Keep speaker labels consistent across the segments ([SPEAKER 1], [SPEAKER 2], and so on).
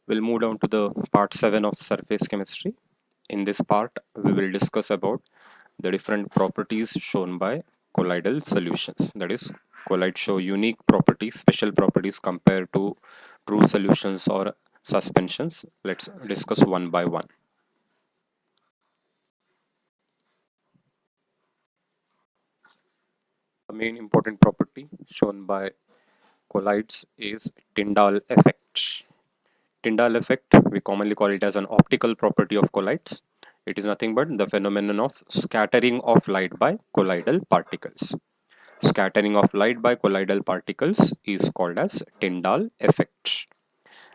[SPEAKER 1] We'll move down to the part 7 of surface chemistry. In this part, we will discuss about the different properties shown by colloidal solutions. That is, colloids show unique properties, special properties compared to true solutions or suspensions. Let's discuss one by one. The main important property shown by colloids is Tyndall effect. Tyndall effect, we commonly call it as an optical property of colloids. It is nothing but the phenomenon of scattering of light by colloidal particles. Scattering of light by colloidal particles is called as Tyndall effect.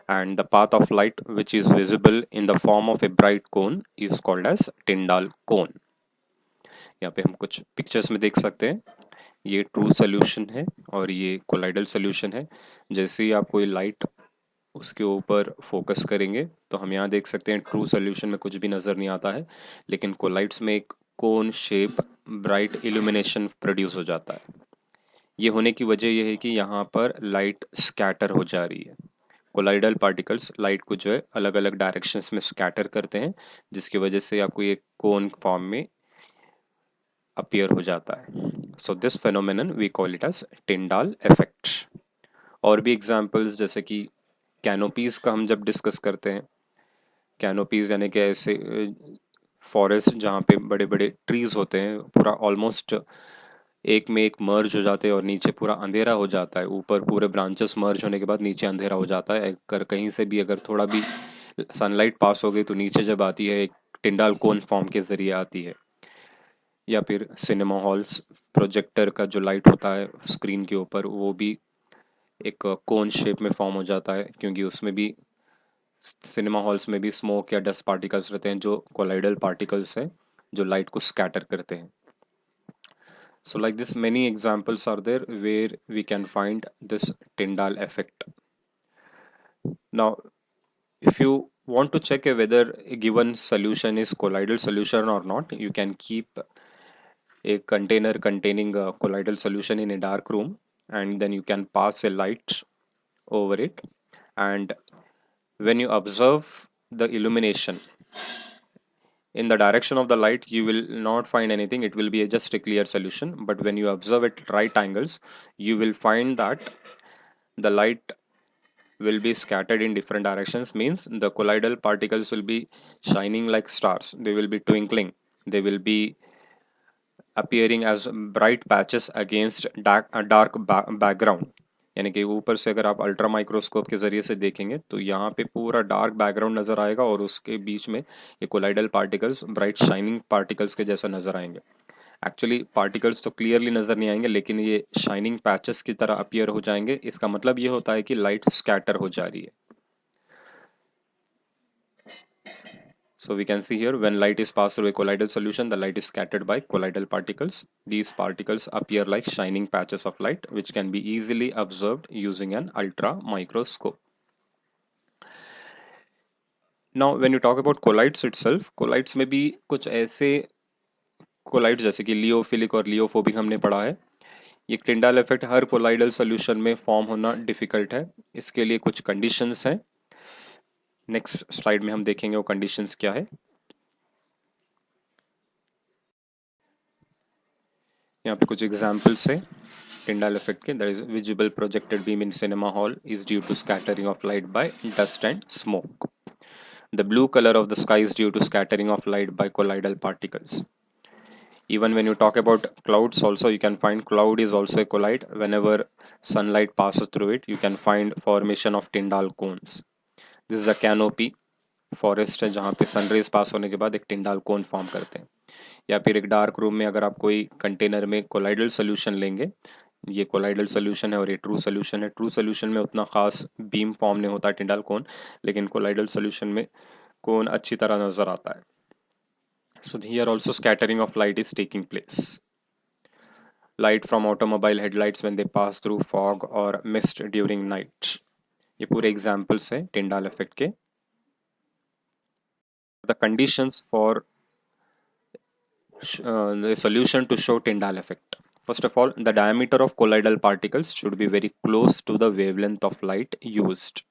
[SPEAKER 1] And the path of light which is visible in the form of a bright cone is called as Tyndall cone. यहाँ पे हम कुछ pictures में देख सकते हैं, ये true solution है और ये कोलाइडल सोल्यूशन है. जैसे ही आप कोई लाइट उसके ऊपर फोकस करेंगे तो हम यहाँ देख सकते हैं ट्रू सोल्यूशन में कुछ भी नज़र नहीं आता है, लेकिन कोलाइड्स में एक cone shape bright illumination produce हो जाता है. ये होने की वजह यह है कि यहाँ पर लाइट स्कैटर हो जा रही है. कोलाइडल पार्टिकल्स लाइट को जो है अलग अलग डायरेक्शंस में स्कैटर करते हैं, जिसकी वजह से आपको ये कोन फॉर्म में अपीयर हो जाता है. So this phenomenon we call it as Tyndall effect. और भी एग्जांपल्स जैसे कि कैनोपीज का हम जब डिस्कस करते हैं, कैनोपीज यानी कि ऐसे फॉरेस्ट जहाँ पे बड़े बड़े ट्रीज होते हैं, पूरा ऑलमोस्ट एक में एक मर्ज हो जाते हैं और नीचे पूरा अंधेरा हो जाता है. ऊपर पूरे ब्रांचेस मर्ज होने के बाद नीचे अंधेरा हो जाता है. अगर कहीं से भी अगर थोड़ा भी सनलाइट पास हो गई तो नीचे जब आती है एक टिंडाल कोन फॉर्म के जरिए आती है. या फिर सिनेमा हॉल्स, प्रोजेक्टर का जो लाइट होता है स्क्रीन के ऊपर, वो भी एक कोन शेप में फॉर्म हो जाता है, क्योंकि उसमें भी सिनेमा हॉल्स में भी स्मोक या डस्ट पार्टिकल्स रहते हैं जो कोलाइडल पार्टिकल्स हैं जो लाइट को स्कैटर करते हैं. So like this, many examples are there where we can find this Tyndall effect. Now, if you want to check whether a given solution is colloidal solution or not, you can keep a container containing a colloidal solution in a dark room, and then you can pass a light over it, and when you observe the illumination in the direction of the light, you will not find anything. It will be just a clear solution. But when you observe at right angles, you will find that the light will be scattered in different directions, means the colloidal particles will be shining like stars, they will be twinkling, they will be appearing as bright patches against dark background. यानी कि ऊपर से अगर आप ultra microscope के जरिए से देखेंगे तो यहाँ पे पूरा डार्क बैकग्राउंड नजर आएगा और उसके बीच में ये colloidal particles bright shining particles के जैसा नजर आएंगे. एक्चुअली पार्टिकल्स तो क्लियरली नजर नहीं आएंगे, लेकिन ये शाइनिंग पैचेस की तरह अपीयर हो जाएंगे. इसका मतलब ये होता है कि लाइट स्कैटर हो जा रही है. So we can see here, when light is passed through a colloidal solution, the light is scattered by colloidal particles. These particles appear like shining patches of light which can be easily observed using an ultra microscope. Now when you talk about colloids itself, colloids में भी कुछ ऐसे colloids जैसे कि लियोफिलिक और लियोफोबिक हमने पढ़ा है. ये टिंडाल इफेक्ट हर कोलाइडल सॉल्यूशन में फॉर्म होना डिफिकल्ट है. इसके लिए कुछ कंडीशंस हैं. नेक्स्ट स्लाइड में हम देखेंगे वो कंडीशंस क्या है. यहाँ पे कुछ एग्जांपल्स है Tyndall effect के. That is, visible projected beam in cinema hall is due to scattering of light by dust and smoke. The blue color of the sky is due to scattering of light by colloidal particles. Even when you talk about clouds also, you can find cloud is also a colloid. Whenever sunlight passes through it, you can find formation of Tyndall cones. This is a canopy. Forest है जहाँ पे sun rays पास होने के बाद एक Tyndall कोन form करते हैं. या फिर एक डार्क रूम में अगर आप कोई कंटेनर में कोलाइडल सोल्यूशन लेंगे, ये कोलाइडल सोल्यूशन है और ये ट्रू सोल्यूशन है. ट्रू सोल्यूशन में उतना खास बीम फॉर्म नहीं होता टिंडाल कोन, लेकिन कोलाइडल सोल्यूशन में कोन अच्छी तरह नजर आता है. So here also scattering of light is taking place. Light from automobile headlights when they pass through fog और मिस्ट ड्यूरिंग नाइट. ये पूरे एग्जाम्पल्स हैं टिंडाल इफेक्ट के. The conditions for the solution to show Tyndall effect. First of all, the diameter of colloidal particles should be very close to the wavelength of light used.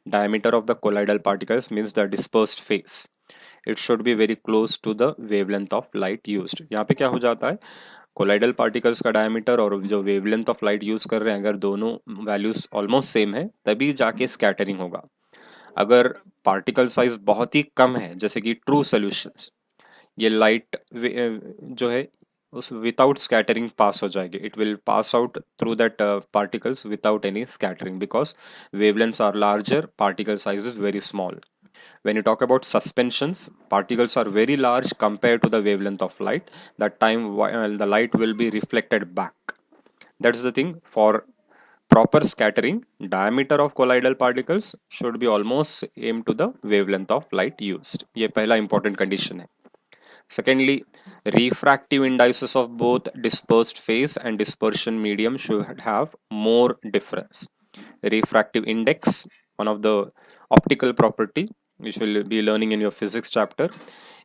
[SPEAKER 1] Diameter of the colloidal particles means the dispersed phase. It should be very close to the wavelength of light used. यहाँ पे क्या हो जाता है, colloidal particles का diameter और जो wavelength of light use कर रहे हैं, अगर दोनों वैल्यूज ऑलमोस्ट सेम है तभी जाके स्कैटरिंग होगा. अगर पार्टिकल साइज बहुत ही कम है, जैसे कि ट्रू सॉल्यूशंस, ये लाइट जो है उस विदाउट स्कैटरिंग पास हो जाएगी. It will pass out through that particles without any scattering because wavelengths are larger, particle size is very small. When you talk about suspensions, particles are very large compared to the wavelength of light. That time the light will be reflected back. That's the thing. For proper scattering, diameter of colloidal particles should be almost same to the wavelength of light used. ये पहला important condition है. Secondly, refractive indices of both dispersed phase and dispersion medium should have more difference. Refractive index, one of the optical property which will be learning in your physics chapter,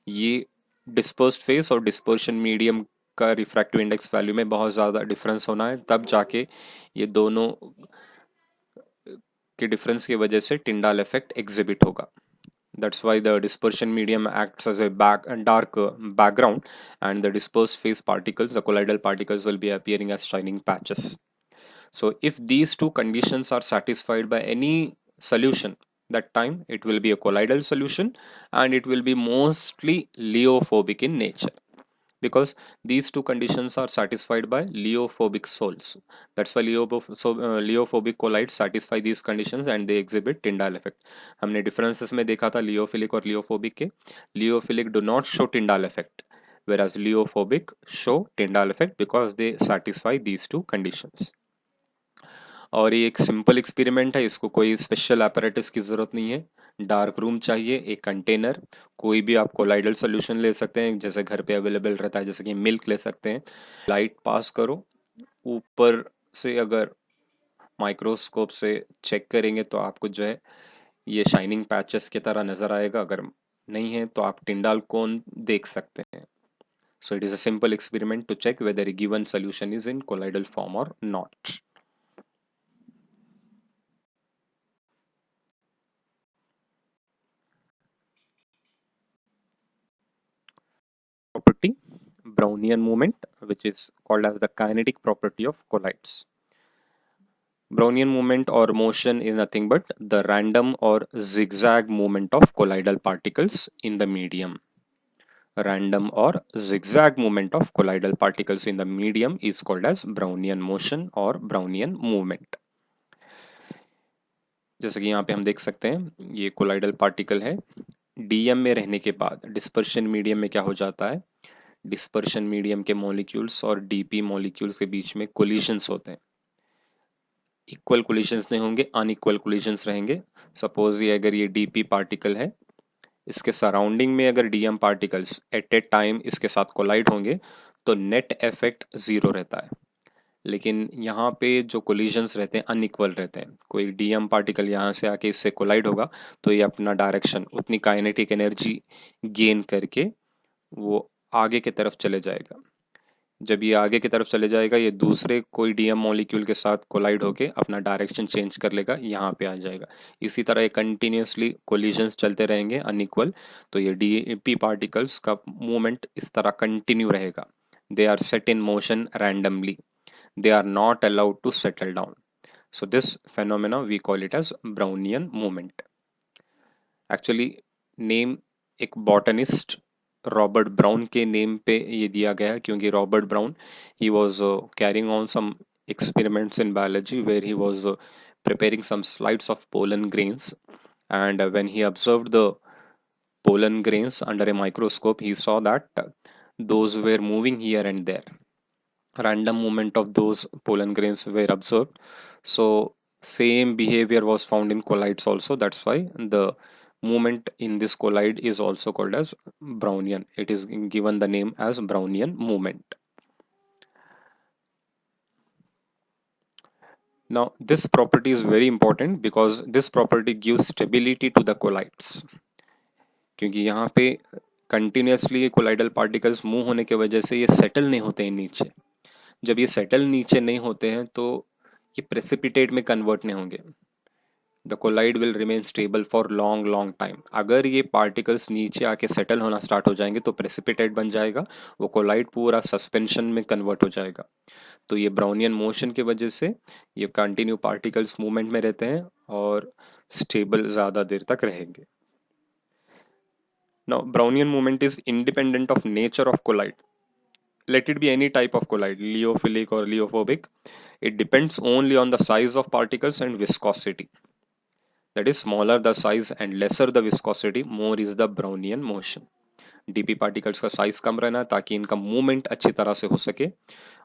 [SPEAKER 1] ये dispersed phase और dispersion medium का refractive index value में बहुत ज़्यादा difference होना है, तब जाके ये दोनों के डिफरेंस की वजह से टिंडाल इफेक्ट एग्जिबिट होगा. That's why the dispersion medium acts as a dark background, and the dispersed phase particles, the colloidal particles, will be appearing as shining patches. So if these two conditions are satisfied by any solution, that time it will be a colloidal solution and it will be mostly leophobic in nature, because these two conditions are satisfied by leophobic sols. That's why leophobic colloids satisfy these conditions and they exhibit Tyndall effect. हमने differences में देखा था leophilic और leophobic के. Leophilic do not show Tyndall effect, whereas leophobic show Tyndall effect because they satisfy these two conditions. और ये एक simple experiment है, इसको कोई स्पेशल apparatus की जरूरत नहीं है. डार्क रूम चाहिए, एक कंटेनर, कोई भी आप कोलाइडल सोल्यूशन ले सकते हैं जैसे घर पे अवेलेबल रहता है, जैसे कि मिल्क ले सकते हैं. लाइट पास करो, ऊपर से अगर माइक्रोस्कोप से चेक करेंगे तो आपको जो है ये शाइनिंग पैचेस की तरह नजर आएगा. अगर नहीं है तो आप टिंडाल कोन देख सकते हैं. So it is a simple experiment to check whether a given solution is in colloidal form or not. Property, Brownian movement, which is called as the kinetic property of colloids. Brownian movement or motion is nothing but the random or zigzag movement of colloidal particles in the medium. Random or zigzag movement of colloidal particles in the medium is called as Brownian motion or Brownian movement. जैसे कि यहाँ पे हम देख सकते हैं ये colloidal particle है, डीएम में रहने के बाद डिस्पर्शन मीडियम में क्या हो जाता है, डिस्पर्शन मीडियम के मॉलिक्यूल्स और डीपी मॉलिक्यूल्स के बीच में कोलिशंस होते हैं. इक्वल कोलिशंस नहीं होंगे, अनइक्वल कोलिशंस रहेंगे. सपोज ये अगर ये डीपी पार्टिकल है, इसके सराउंडिंग में अगर DM particles at a time इसके साथ कोलाइड होंगे तो नेट इफेक्ट जीरो रहता है. लेकिन यहाँ पे जो कोलिजन्स रहते हैं अनइक्वल रहते हैं. कोई डीएम पार्टिकल यहाँ से आके इससे कोलाइड होगा तो ये अपना डायरेक्शन उतनी काइनेटिक एनर्जी गेन करके वो आगे की तरफ चले जाएगा. जब ये आगे की तरफ चले जाएगा ये दूसरे कोई डीएम मॉलिक्यूल के साथ कोलाइड होके अपना डायरेक्शन चेंज कर लेगा, यहाँ पे आ जाएगा. इसी तरह ये कंटिन्यूसली कोलिजन्स चलते रहेंगे अनइक्वल, तो ये डीपी पार्टिकल्स का मूवमेंट इस तरह कंटिन्यू रहेगा. They are set in motion randomly, they are not allowed to settle down. So this phenomena we call it as Brownian movement. Actually name एक botanist Robert brown के name पे ये दिया गया क्योंकि Robert brown he was carrying on some experiments in biology where he was preparing some slides of pollen grains, and when he observed the pollen grains under a microscope he saw that those were moving here and there. Random movement of those pollen grains were observed. So same behavior was found in colloids also. That's why the movement in this colloid is also called as Brownian. It is given the name as Brownian movement. Now this property is very important because this property gives stability to the colloids. क्योंकि यहाँ पे continuously colloidal particles move होने की वजह से ये settle नहीं होते हैं नीचे. जब ये सेटल नीचे नहीं होते हैं तो ये प्रेसिपिटेट में कन्वर्ट नहीं होंगे. The colloid will remain stable for long long time. अगर ये पार्टिकल्स नीचे आके सेटल होना स्टार्ट हो जाएंगे तो प्रेसिपिटेट बन जाएगा, वो कोलाइड पूरा सस्पेंशन में कन्वर्ट हो जाएगा। तो ये ब्राउनियन मोशन की वजह से ये कंटिन्यू पार्टिकल्स मूवमेंट में रहते हैं और स्टेबल ज़्यादा देर तक रहेंगे। Now Brownian movement is independent of nature of colloid. Let it be any type of collide, Liophilic or Liophobic. It depends only on the size of particles and viscosity. That is, smaller the size and lesser the viscosity, more is the Brownian motion. DP particles का size कम रहना है ताकि इनका movement अच्छी तरह से हो सके,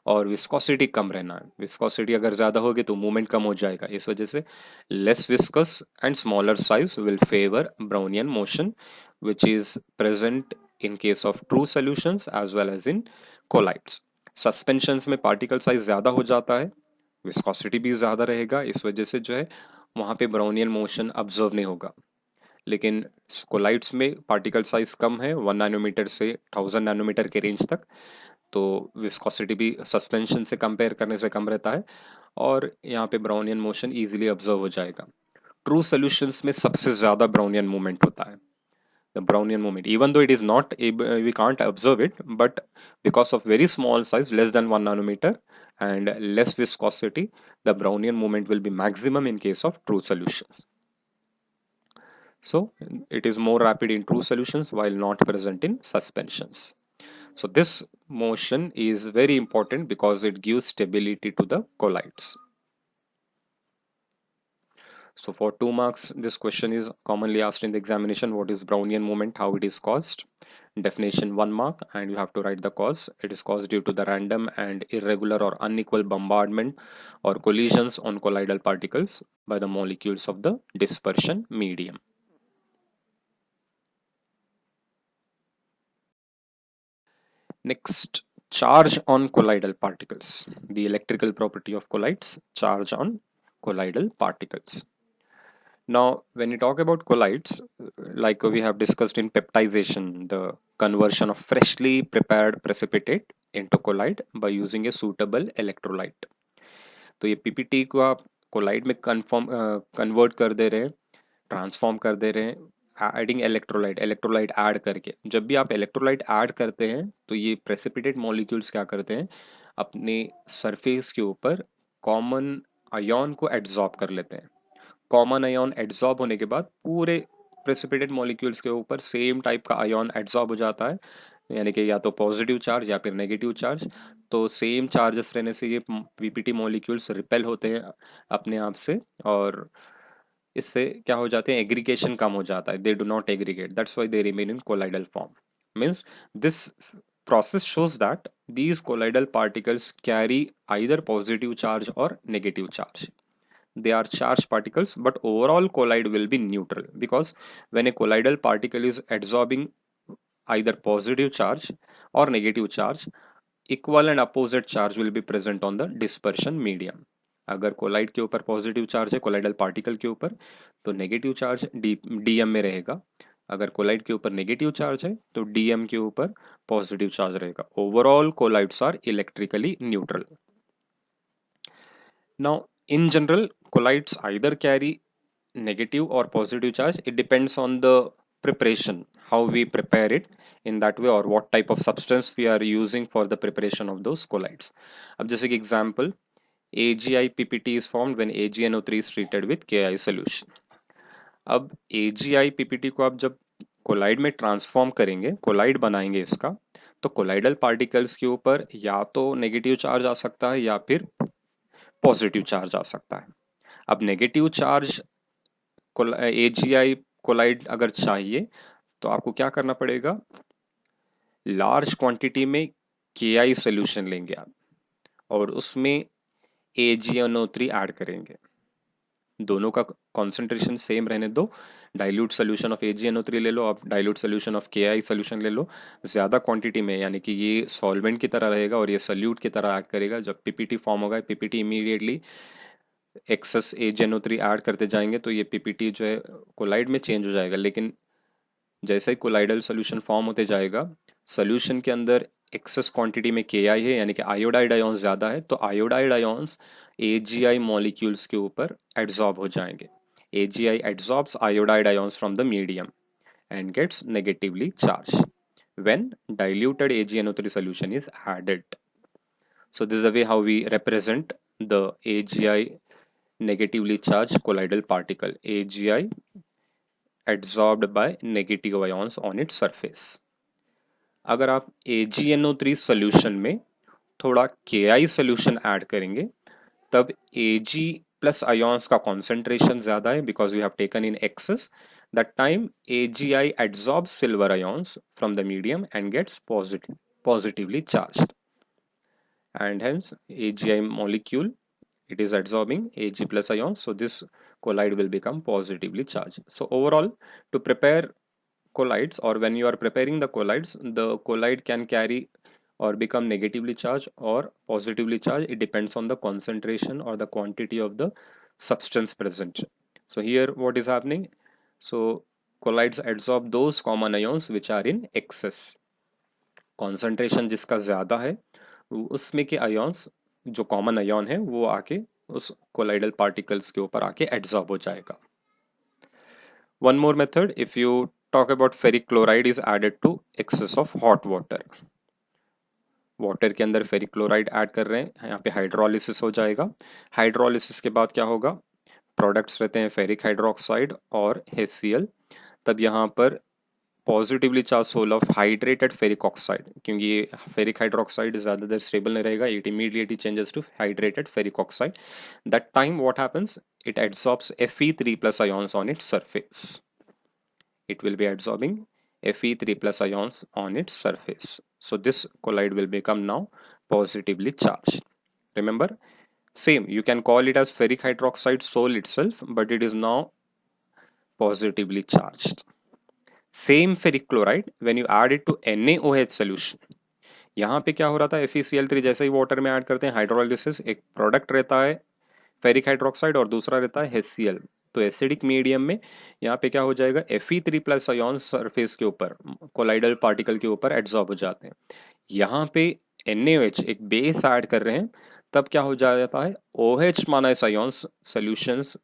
[SPEAKER 1] और विस्कोसिटी कम रहना है। विस्कोसिटी अगर ज़्यादा होगी तो मूवमेंट कम हो जाएगा, इस वजह से less viscous and smaller size will favour Brownian motion, which is present in case of true solutions as well as in colloids. Suspensions में पार्टिकल साइज ज़्यादा हो जाता है, विस्कोसिटी भी ज़्यादा रहेगा, इस वजह से जो है वहाँ पे ब्राउनियन मोशन ऑब्जर्व नहीं होगा। लेकिन कोलाइड्स में पार्टिकल साइज कम है, 1 नैनोमीटर से 1000 नैनोमीटर के रेंज तक, तो विस्कोसिटी भी सस्पेंशन से कंपेयर करने से कम रहता है, और यहाँ पे ब्राउनियन मोशन इजीली ऑब्जर्व हो जाएगा। ट्रू सॉल्यूशंस में सबसे ज़्यादा ब्राउनियन मूवमेंट होता है। The Brownian movement, even though it is not able, we can't observe it, but because of very small size, less than 1 nanometer, and less viscosity, the Brownian movement will be maximum in case of true solutions. So it is more rapid in true solutions while not present in suspensions. So this motion is very important because it gives stability to the colloids. So for 2 marks, this question is commonly asked in the examination: what is Brownian movement, how it is caused? Definition 1 mark, and you have to write the cause. It is caused due to the random and irregular or unequal bombardment or collisions on colloidal particles by the molecules of the dispersion medium. Next, charge on colloidal particles. The electrical property of colloids: charge on colloidal particles. Now, when you talk about colloids, like we have discussed in peptization, the conversion of freshly prepared precipitate into colloid by using a suitable electrolyte. तो ये PPT को आप collide में convert कर दे रहे हैं, transform कर दे रहे हैं, एडिंग इलेक्ट्रोलाइट ऐड करके। जब भी आप इलेक्ट्रोलाइट ऐड करते हैं तो ये प्रेसिपिटेट मॉलिक्यूल्स क्या करते हैं, अपने सरफेस के ऊपर कॉमन आयन को एड्सॉर्ब कर लेते हैं। कॉमन आयन एड्सॉर्ब होने के बाद पूरे प्रेसिपिटेट मॉलिक्यूल्स के ऊपर सेम टाइप का आयन एड्सॉर्ब हो जाता है, यानी कि या तो पॉजिटिव चार्ज या फिर नेगेटिव चार्ज। तो सेम चार्जेस रहने से ये पीपीटी मॉलिक्यूल्स रिपेल होते हैं अपने आप से, और इससे क्या हो जाते हैं, एग्रीगेशन कम हो जाता है, they do not aggregate, that's why they remain in colloidal form. Means this process shows that these colloidal particles carry either positive charge or negative charge. They are charged particles, but overall colloid will be neutral, because when a colloidal particle is absorbing either positive charge or negative charge, equal and opposite charge will be present on the dispersion medium. अगर collide के ऊपर positive charge है colloidal particle के ऊपर, तो negative charge DM में रहेगा। अगर कोलाइड के ऊपर नेगेटिव चार्ज है तो डीएम के ऊपर पॉजिटिव चार्ज रहेगा। Overall colloids are electrically neutral. Now in general colloids either carry negative or positive charge. It depends on the preparation, how we prepare it in that way, or what type of substance we are using for the preparation of those colloids. अब जैसे कि example, AgI PPT is formed when AgNO3 is treated with KI solution. अब AgI PPT को आप जब collide में transform करेंगे, collide बनाएंगे इसका, तो कोलाइडल पार्टिकल्स के ऊपर या तो नेगेटिव चार्ज आ सकता है या फिर पॉजिटिव चार्ज आ सकता है। अब नेगेटिव चार्ज AgI कोलाइड अगर चाहिए तो आपको क्या करना पड़ेगा, लार्ज क्वांटिटी में KI सोल्यूशन लेंगे आप, और उसमें AgNO3 ऐड करेंगे। दोनों का कॉन्सेंट्रेशन सेम रहने दो, डाइल्यूट सोल्यूशन ऑफ AgNO3 ले लो, आप dilute solution of KI solution ले लो, ज़्यादा क्वांटिटी में, यानी कि ये सॉल्वेंट की तरह रहेगा और ये सोल्यूट की तरह एक्ट करेगा। जब पीपीटी फॉर्म होगा, PPT immediately excess AgNO3 add करते जाएंगे तो ये पीपीटी जो है कोलाइड में चेंज हो जाएगा। लेकिन जैसे ही कोलाइडल सोल्यूशन फॉर्म होते जाएगा, सोल्यूशन के अंदर एक्सेस क्वांटिटी में KI है, यानी कि आयोडाइड आयॉन्स ज़्यादा है, तो आयोडाइड आयॉन्स AgI मॉलिक्यूल्स के ऊपर एड्सॉर्ब हो जाएंगे। AgI absorbs iodide ions from the medium and gets negatively charged when diluted AgNO3 solution is added. So this is the way how we represent the AgI negatively charged colloidal particle, AgI adsorbed by negative ions on its surface. अगर आप AgNO3 solution में थोड़ा Ki solution add करेंगे तब Ag plus ions का concentration ज़्यादा है because we have taken in excess. That time AgI adsorbs silver ions from the medium and gets positively charged, and hence AgI molecule, it is absorbing Ag plus ions, so this colloid will become positively charged. So overall, to prepare colloids, or when you are preparing the colloids, the colloid can carry or become negatively charged or positively charged. It depends on the concentration or the quantity of the substance present. So here what is happening, so colloids absorb those common ions which are in excess. concentration जिसका ज़्यादा है उसमें के ions, जो common ion है वो आके उस colloidal particles के ऊपर आके absorb हो जाएगा. One more method, if you talk about ferric chloride is added to excess of hot water. Water के अंदर फेरिक क्लोराइड ऐड कर रहे हैं, यहाँ पे हाइड्रोलिसिस हो जाएगा. हाइड्रोलिसिस के बाद क्या होगा, प्रोडक्ट्स रहते हैं फेरिक हाइड्रोक्साइड और HCl. तब यहाँ पर positively charge sol of hydrated ferric oxide, क्योंकि ये फेरिक हाइड्रोक्साइड ज़्यादा देर स्टेबल नहीं रहेगा, it immediately changes to hydrated ferric oxide. That time what happens, it absorbs Fe3 plus ions on its surface. It will be absorbing Fe3 plus ions on its surface. So this colloid will become now positively charged. Remember, same, you can call it as ferric hydroxide sol itself, but it is now positively charged. Same ferric chloride, when you add it to NaOH solution, यहाँ पे क्या हो रहा था, FeCl3 जैसे ही water में add करते हैं हाइड्रोलाइसिस, एक प्रोडक्ट रहता है फेरिक हाइड्रोक्साइड और दूसरा रहता है HCl. तो एसिडिक मीडियम में यहाँ पे क्या हो जाएगा, Fe3 प्लस आयन सरफेस के ऊपर कोलाइडल पार्टिकल के ऊपर एड्सॉर्ब हो जाते हैं. यहाँ पे NaOH एक बेस ऐड कर रहे हैं, तब क्या हो जाता है, OH माइनस आयन्स सॉल्यूशंस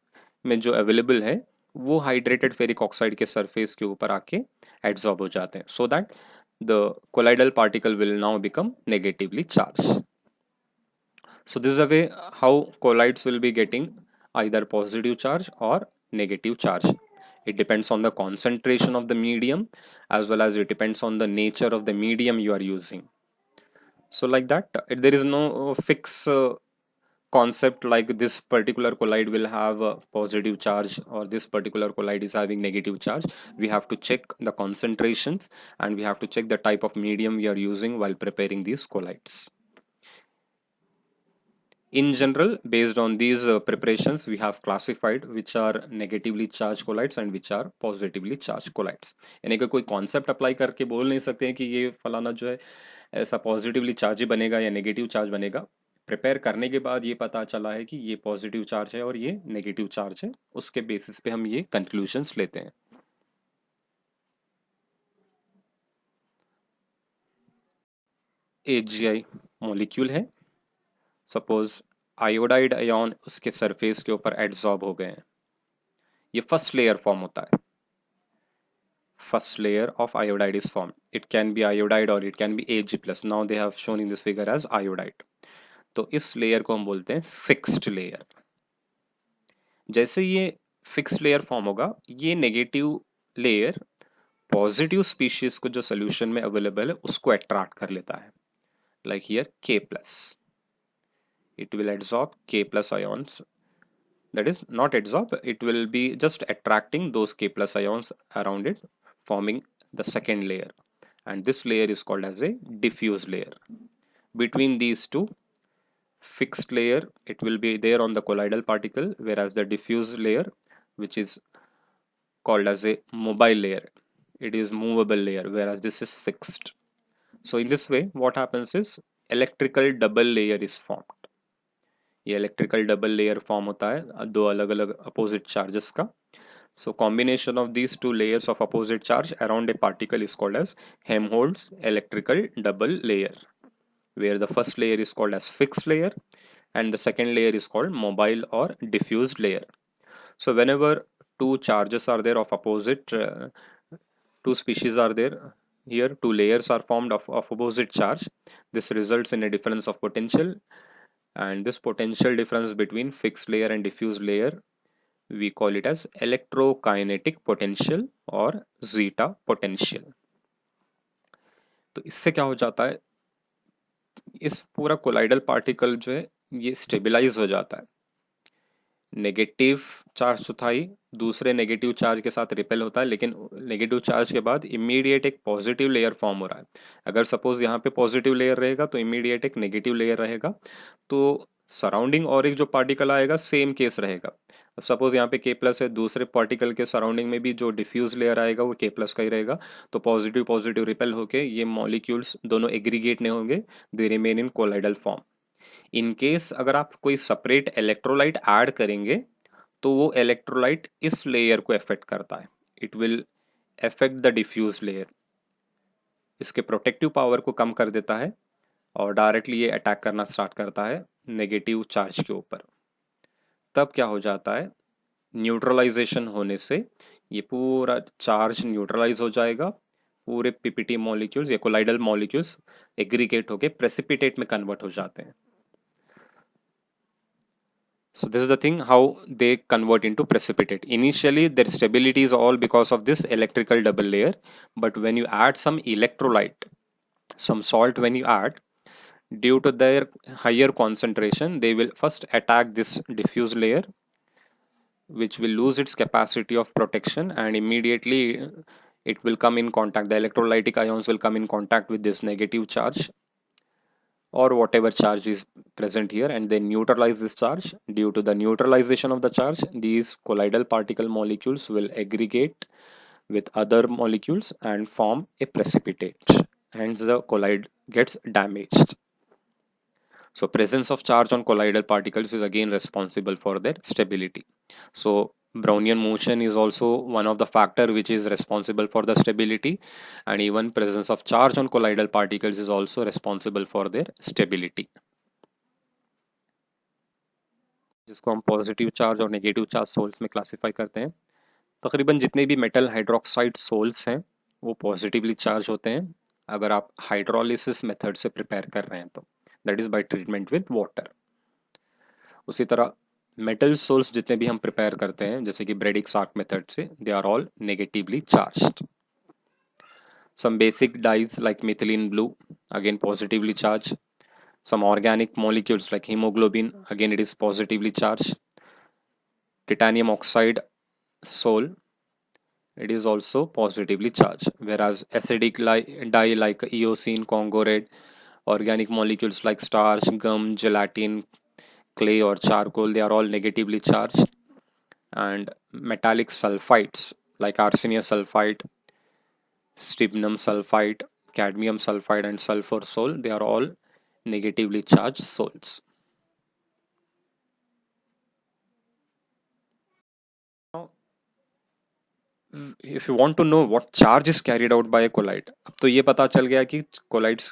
[SPEAKER 1] में जो अवेलेबल है वो हाइड्रेटेड फेरिक ऑक्साइड के सरफेस के ऊपर आके एड्सॉर्ब हो जाते हैं, so that the colloidal particle will now become negatively charged. So this is a way how colloids will be getting either positive charge or negative charge. It depends on the concentration of the medium as well as it depends on the nature of the medium you are using. So like that, there is no fixed concept like this particular colloid will have a positive charge or this particular colloid is having negative charge. We have to check the concentrations and we have to check the type of medium we are using while preparing these colloids. In general, based on these preparations, we have classified which are negatively charged colloids and which are positively charged colloids. यानी कि कोई concept apply करके बोल नहीं सकते हैं कि ये फलाना जो है ऐसा positively charge ही बनेगा या negative charge बनेगा. प्रिपेयर करने के बाद ये पता चला है कि ये पॉजिटिव चार्ज है और ये नेगेटिव चार्ज है, उसके बेसिस पे हम ये कंक्लूजन्स लेते हैं. AgI मॉलिक्यूल है, सपोज आयोडाइड आयन उसके सरफेस के ऊपर एड्सॉर्ब हो गए हैं, ये फर्स्ट लेयर फॉर्म होता है. First layer of iodide is formed. It can be iodide or it can be Ag plus. Now they have shown in this figure as iodide. तो इस लेयर को हम बोलते हैं फिक्स्ड लेयर. जैसे ये फिक्स्ड लेयर फॉर्म होगा, ये नेगेटिव लेयर पॉजिटिव स्पीशीज को जो सोल्यूशन में अवेलेबल है उसको अट्रैक्ट कर लेता है. Like here K plus, it will absorb K plus ions. That is not absorb, it will be just attracting those K plus ions around it, forming the second layer, and this layer is called as a diffuse layer. Between these two, fixed layer, it will be there on the colloidal particle, whereas the diffuse layer, which is called as a mobile layer, it is movable layer, whereas this is fixed. So in this way what happens is electrical double layer is formed. ये electrical double layer form होता है दो अलग अलग opposite charges का. So combination of these two layers of opposite charge around a particle is called as Helmholtz electrical double layer, where the first layer is called as fixed layer and the second layer is called mobile or diffused layer. So whenever two charges are there of opposite, two species are there here, two layers are formed of opposite charge. This results in a difference of potential, and this potential difference between fixed layer and diffuse layer, we call it as electrokinetic potential और zeta potential. तो इससे क्या हो जाता है, इस पूरा colloidal particle जो है ये स्टेबलाइज हो जाता है. नेगेटिव चार्ज तो था ही, दूसरे नेगेटिव चार्ज के साथ रिपेल होता है, लेकिन नेगेटिव चार्ज के बाद इमीडिएट एक पॉजिटिव लेयर फॉर्म हो रहा है. अगर सपोज यहाँ पे पॉजिटिव लेयर रहेगा तो इमीडिएट एक नेगेटिव लेयर रहेगा, तो सराउंडिंग और एक जो पार्टिकल आएगा सेम केस रहेगा. अब सपोज यहाँ पे के प्लस है, दूसरे पार्टिकल के सराउंडिंग में भी जो डिफ्यूज लेयर आएगा वो के प्लस का ही रहेगा. तो पॉजिटिव पॉजिटिव रिपेल होके ये मॉलिक्यूल्स दोनों एग्रीगेट नहीं होंगे, they remain in colloidal form. In case अगर आप कोई सेपरेट इलेक्ट्रोलाइट ऐड करेंगे तो वो इलेक्ट्रोलाइट इस लेयर को अफेक्ट करता है, it will affect the diffuse layer, इसके प्रोटेक्टिव पावर को कम कर देता है और डायरेक्टली ये अटैक करना स्टार्ट करता है नेगेटिव चार्ज के ऊपर. तब क्या हो जाता है, न्यूट्रलाइजेशन होने से ये पूरा चार्ज न्यूट्रलाइज हो जाएगा, पूरे पीपीटी मॉलिक्यूल्स या कोलाइडल मॉलिक्यूल्स एग्रीगेट होके प्रेसिपिटेट में कन्वर्ट हो जाते हैं. So this is the thing how they convert into precipitate. Initially their stability is all because of this electrical double layer, but when you add some electrolyte, some salt, when you add, due to their higher concentration, they will first attack this diffuse layer, which will lose its capacity of protection, and immediately it will come in contact, the electrolytic ions will come in contact with this negative charge or whatever charge is present here, and they neutralize this charge. Due to the neutralization of the charge, these colloidal particle molecules will aggregate with other molecules and form a precipitate, hence the colloid gets damaged. So presence of charge on colloidal particles is again responsible for their stability. So Brownian motion is also one of the factor which is responsible for the stability, and even presence of charge on colloidal particles is also responsible for their stability. जिसको हम positive charge और negative charge souls में classify करते हैं. तकरीबन जितने भी metal hydroxide souls हैं वो पॉजिटिवली चार्ज होते हैं अगर आप हाइड्रोलिसिस मेथड से प्रिपेयर कर रहे हैं तो, that is by treatment with water. उसी तरह मेटल सोल्स जितने भी हम प्रिपेयर करते हैं जैसे कि ब्रेडिक सार्क मेथड से, they are all negatively charged. Some basic dyes like methylene blue, again positively charge. Some organic molecules like hemoglobin, again it is positively charged. Titanium oxide sol, it is also positively charged. Whereas acidic dye like eosine, Congo red, organic molecules like starch, gum, gelatin, clay or charcoal, they are all negatively charged. And metallic sulfides like arsenium sulfide, stibnum sulfide, cadmium sulfide and sulfur sol, they are all negatively charged sols. Now, if you want to know what charge is carried out by a colloid, अब तो ये पता चल गया कि colloids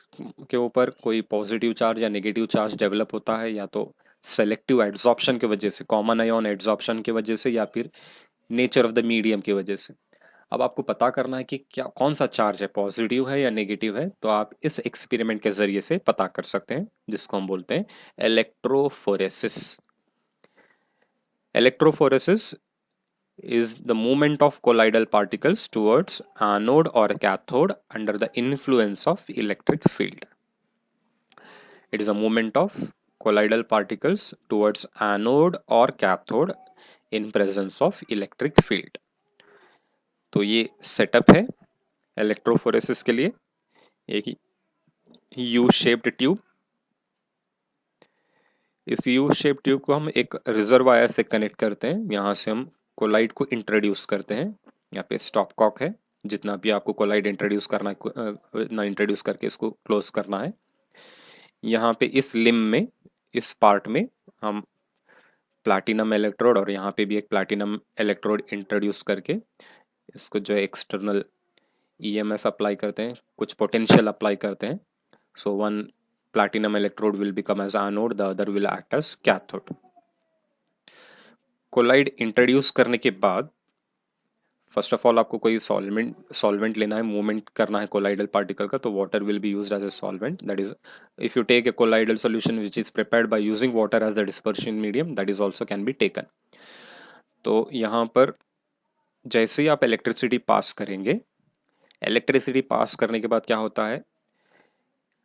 [SPEAKER 1] के ऊपर कोई पॉजिटिव चार्ज या नेगेटिव चार्ज डेवलप होता है या तो सेलेक्टिव एड्सॉर्प्शन की वजह से, कॉमन आयन एड्सॉर्प्शन की वजह से, या फिर नेचर ऑफ द मीडियम की वजह से. अब आपको पता करना है कि क्या कौन सा चार्ज है, पॉजिटिव है या नेगेटिव है, तो आप इस एक्सपेरिमेंट के जरिए से पता कर सकते हैं, जिसको हम बोलते हैं electrophoresis. Electrophoresis is the movement of colloidal particles towards anode or cathode under the influence of electric field. It is a movement of colloidal particles towards anode or cathode in presence of electric field. तो ये setup है electrophoresis के लिए. एक U shaped tube, इस U shape tube को हम एक रिजर्वायर से कनेक्ट करते हैं. यहाँ से हम कोलाइड को इंट्रोड्यूस करते हैं. यहाँ पे स्टॉप कॉक है, जितना भी आपको कोलाइड इंट्रोड्यूस करना है इतना इंट्रोड्यूस करके इसको क्लोज करना है. यहाँ पे इस लिम में, इस पार्ट में हम प्लैटिनम इलेक्ट्रोड और यहाँ पे भी एक प्लैटिनम इलेक्ट्रोड इंट्रोड्यूस करके इसको जो एक्सटर्नल ईएमएफ अप्लाई करते हैं, कुछ पोटेंशियल अप्लाई करते हैं. So one platinum electrode will become as anode, the other will act as cathode. Colloid introduce करने के बाद फर्स्ट ऑफ ऑल आपको कोई सॉल्वेंट लेना है, मूवमेंट करना है कोलाइडल पार्टिकल का, तो water will be used as a solvent. That is if you take a colloidal solution which is prepared by using water as the dispersion medium, that is also can be taken. तो यहाँ पर जैसे ही आप electricity pass करेंगे, electricity pass करने के बाद क्या होता है,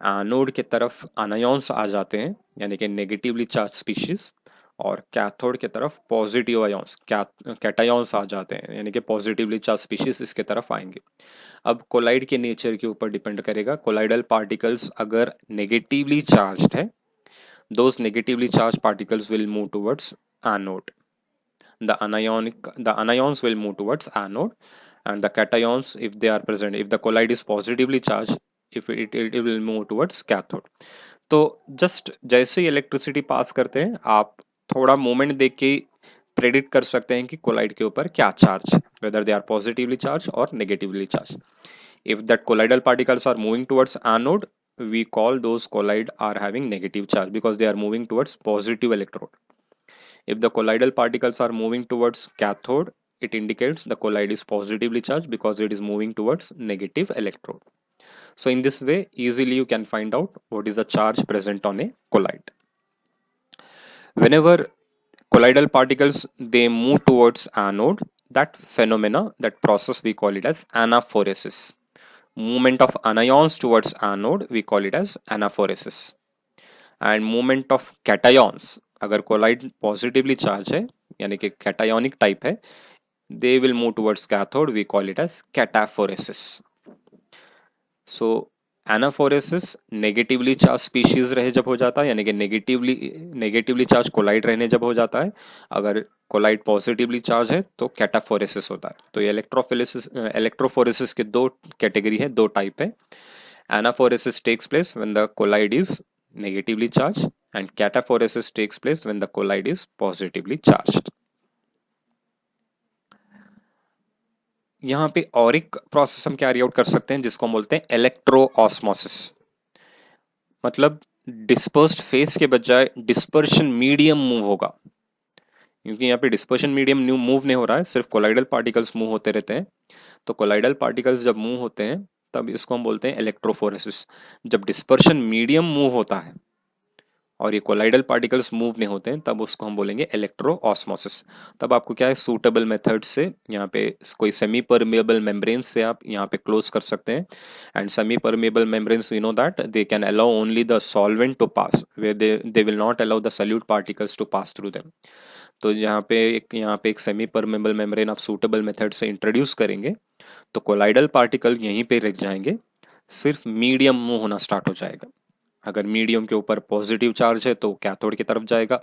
[SPEAKER 1] एनोड की तरफ आनायॉन्स आ जाते हैं, यानी कि नेगेटिवली चार्ज स्पीशीज, और कैथोड की तरफ पॉजिटिव आयॉन्स कैटायॉन्स आ जाते हैं, यानी कि पॉजिटिवली चार्ज स्पीशीज इसके तरफ आएंगे. अब कोलाइड के नेचर के ऊपर डिपेंड करेगा. कोलाइडल पार्टिकल्स अगर नेगेटिवली चार्ज्ड है, those negatively charge particles will move towards anode. The anions will move towards anode, and the cations, if they are present, if the collide is positively charged, if it will move towards cathode. तो just जैसे ही electricity pass करते हैं, आप थोड़ा moment देख के predict कर सकते हैं कि कोलाइड के ऊपर क्या चार्ज है, whether they are positively charge और negatively charge. If that colloidal particles are moving towards anode, we call those collide are having negative charge because they are moving towards positive electrode. If the colloidal particles are moving towards cathode, it indicates the collide is positively charged because it is moving towards negative electrode. So in this way, easily you can find out what is the charge present on a collide. Whenever colloidal particles they move towards anode, that phenomena, that process, we call it as anaphoresis. Movement of anions towards anode, we call it as anaphoresis. And movement of cations, अगर colloid positively charge है, यानी कि cationic type है, they will move towards cathode, we call it as cataphoresis. So anaphoresis negatively charge species रहे जब हो जाता है, यानी कि नेगेटिवली चार्ज कोलाइड रहने जब हो जाता है. अगर कोलाइड पॉजिटिवली चार्ज है तो कैटाफोरेसिस होता है. तो ये इलेक्ट्रोफोरेसिस के दो कैटेगरी है, दो टाइप है. Anaphoresis takes place when the colloid is negatively charged, and cataphoresis takes place when the collide is positively charged. यहाँ पे और एक प्रोसेस हम कैरी आउट कर सकते हैं जिसको हम बोलते हैं इलेक्ट्रो ऑस्मोसिस. मतलब डिस्पर्स्ड फेस के बजाय डिस्पर्शन मीडियम मूव होगा, क्योंकि यहाँ पे डिस्पर्शन मीडियम मूव नहीं हो रहा है, सिर्फ कोलाइडल पार्टिकल्स मूव होते रहते हैं. तो कोलाइडल पार्टिकल्स जब मूव होते हैं तब इसको हम बोलते हैं इलेक्ट्रोफोरेसिस. जब डिस्पर्शन मीडियम मूव होता है और ये कोलाइडल पार्टिकल्स मूव नहीं होते हैं, तब उसको हम बोलेंगे इलेक्ट्रो ऑस्मोसिस. तब आपको क्या है, सूटेबल मेथड से यहाँ पे कोई सेमी परमेबल मेम्ब्रेन से आप यहाँ पे क्लोज कर सकते हैं. And semi permeable membranes, we know that they can allow only the solvent to pass, way they will not allow the solute particles to pass through them. तो यहाँ पे एक सेमी परमेबल मेम्ब्रेन आप suitable method से introduce करेंगे तो colloidal particle यहीं पे रह जाएंगे, सिर्फ मीडियम मूव होना स्टार्ट हो जाएगा. अगर मीडियम के ऊपर पॉजिटिव चार्ज है तो कैथोड की तरफ जाएगा,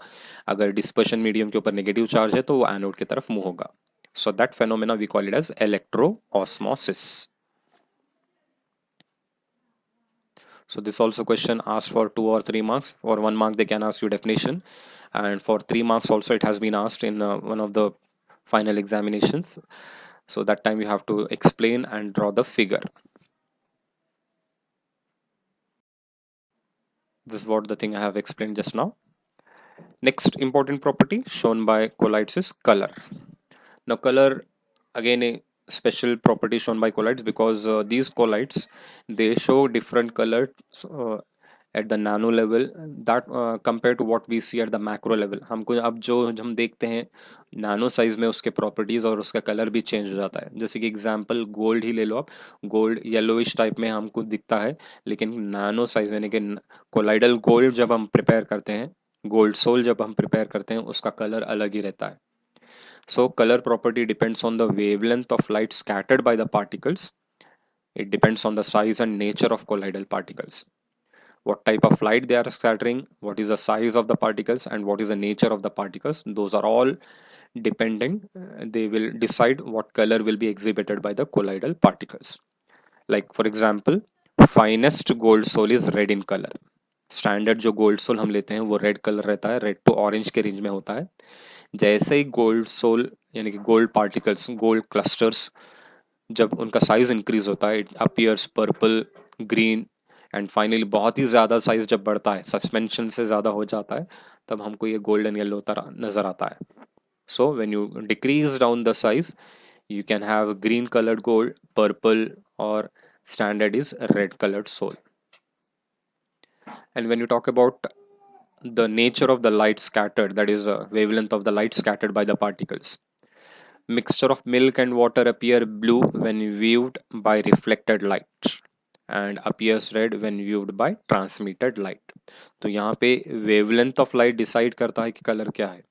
[SPEAKER 1] अगर डिस्पर्शन मीडियम के ऊपर नेगेटिव चार्ज है तो वो एनोड की तरफ मूव होगा. So that phenomena we call it as electro osmosis. So this also question asked for 2 or 3 marks. For 1 mark they can ask you definition, and for 3 marks also it has been asked in one of the final examinations. So that time you have to explain and draw the figure. This is what the thing I have explained just now. Next important property shown by colloids is color. Now color, again a special property shown by colloids because these colloids they show different colors at the nano level that compared to what we see at the macro level. हमको अब जो हम देखते हैं nano size में उसके properties और उसका कलर भी चेंज हो जाता है. जैसे कि एग्जांपल गोल्ड ही ले लो आप, गोल्ड येलोइश टाइप में हमको दिखता है, लेकिन नैनो साइज यानी कि कोलाइडल गोल्ड जब हम प्रिपेयर करते हैं, गोल्ड सोल जब हम प्रिपेयर करते हैं, उसका कलर अलग ही रहता है. So color property depends on the wavelength of light scattered by the particles. It depends on the size and nature of colloidal particles. What type of light they are scattering, what is the size of the particles, and what is the nature of the particles. Those are all dependent. They will decide what color will be exhibited by the colloidal particles. Like for example, finest gold soul is red in color. Standard जो gold sol हम लेते हैं वो red colour रहता है, red to orange के range में होता है. जैसे ही गोल्ड सोल यानी कि गोल्ड पार्टिकल्स, गोल्ड क्लस्टर्स, जब उनका साइज इंक्रीज होता है, it appears purple, green, and finally बहुत ही ज़्यादा साइज जब बढ़ता है, सस्पेंशन से ज़्यादा हो जाता है, तब हमको ये गोल्डन येलो तरह नज़र आता है. So when you decrease down the size, You can have green colored gold, purple, or standard is red colored soul. And when you talk about the nature of the light scattered, that is a wavelength of the light scattered by the particles. Mixture of milk and water appear blue when viewed by reflected light and appears red when viewed by transmitted light. तो यहाँ पे wavelength of light decide करता है कि color क्या है.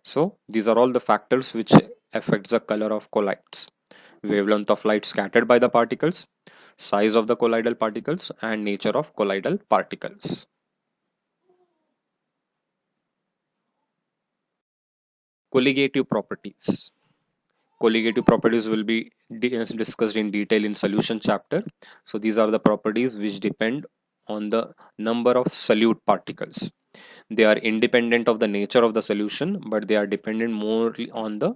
[SPEAKER 1] So these are all the factors which affects the color of colloids. Wavelength of light scattered by the particles, size of the colloidal particles, and nature of colloidal particles. Colligative properties. Colligative properties will be discussed in detail in solution chapter. So these are the properties which depend on the number of solute particles. They are independent of the nature of the solution, but they are dependent more on the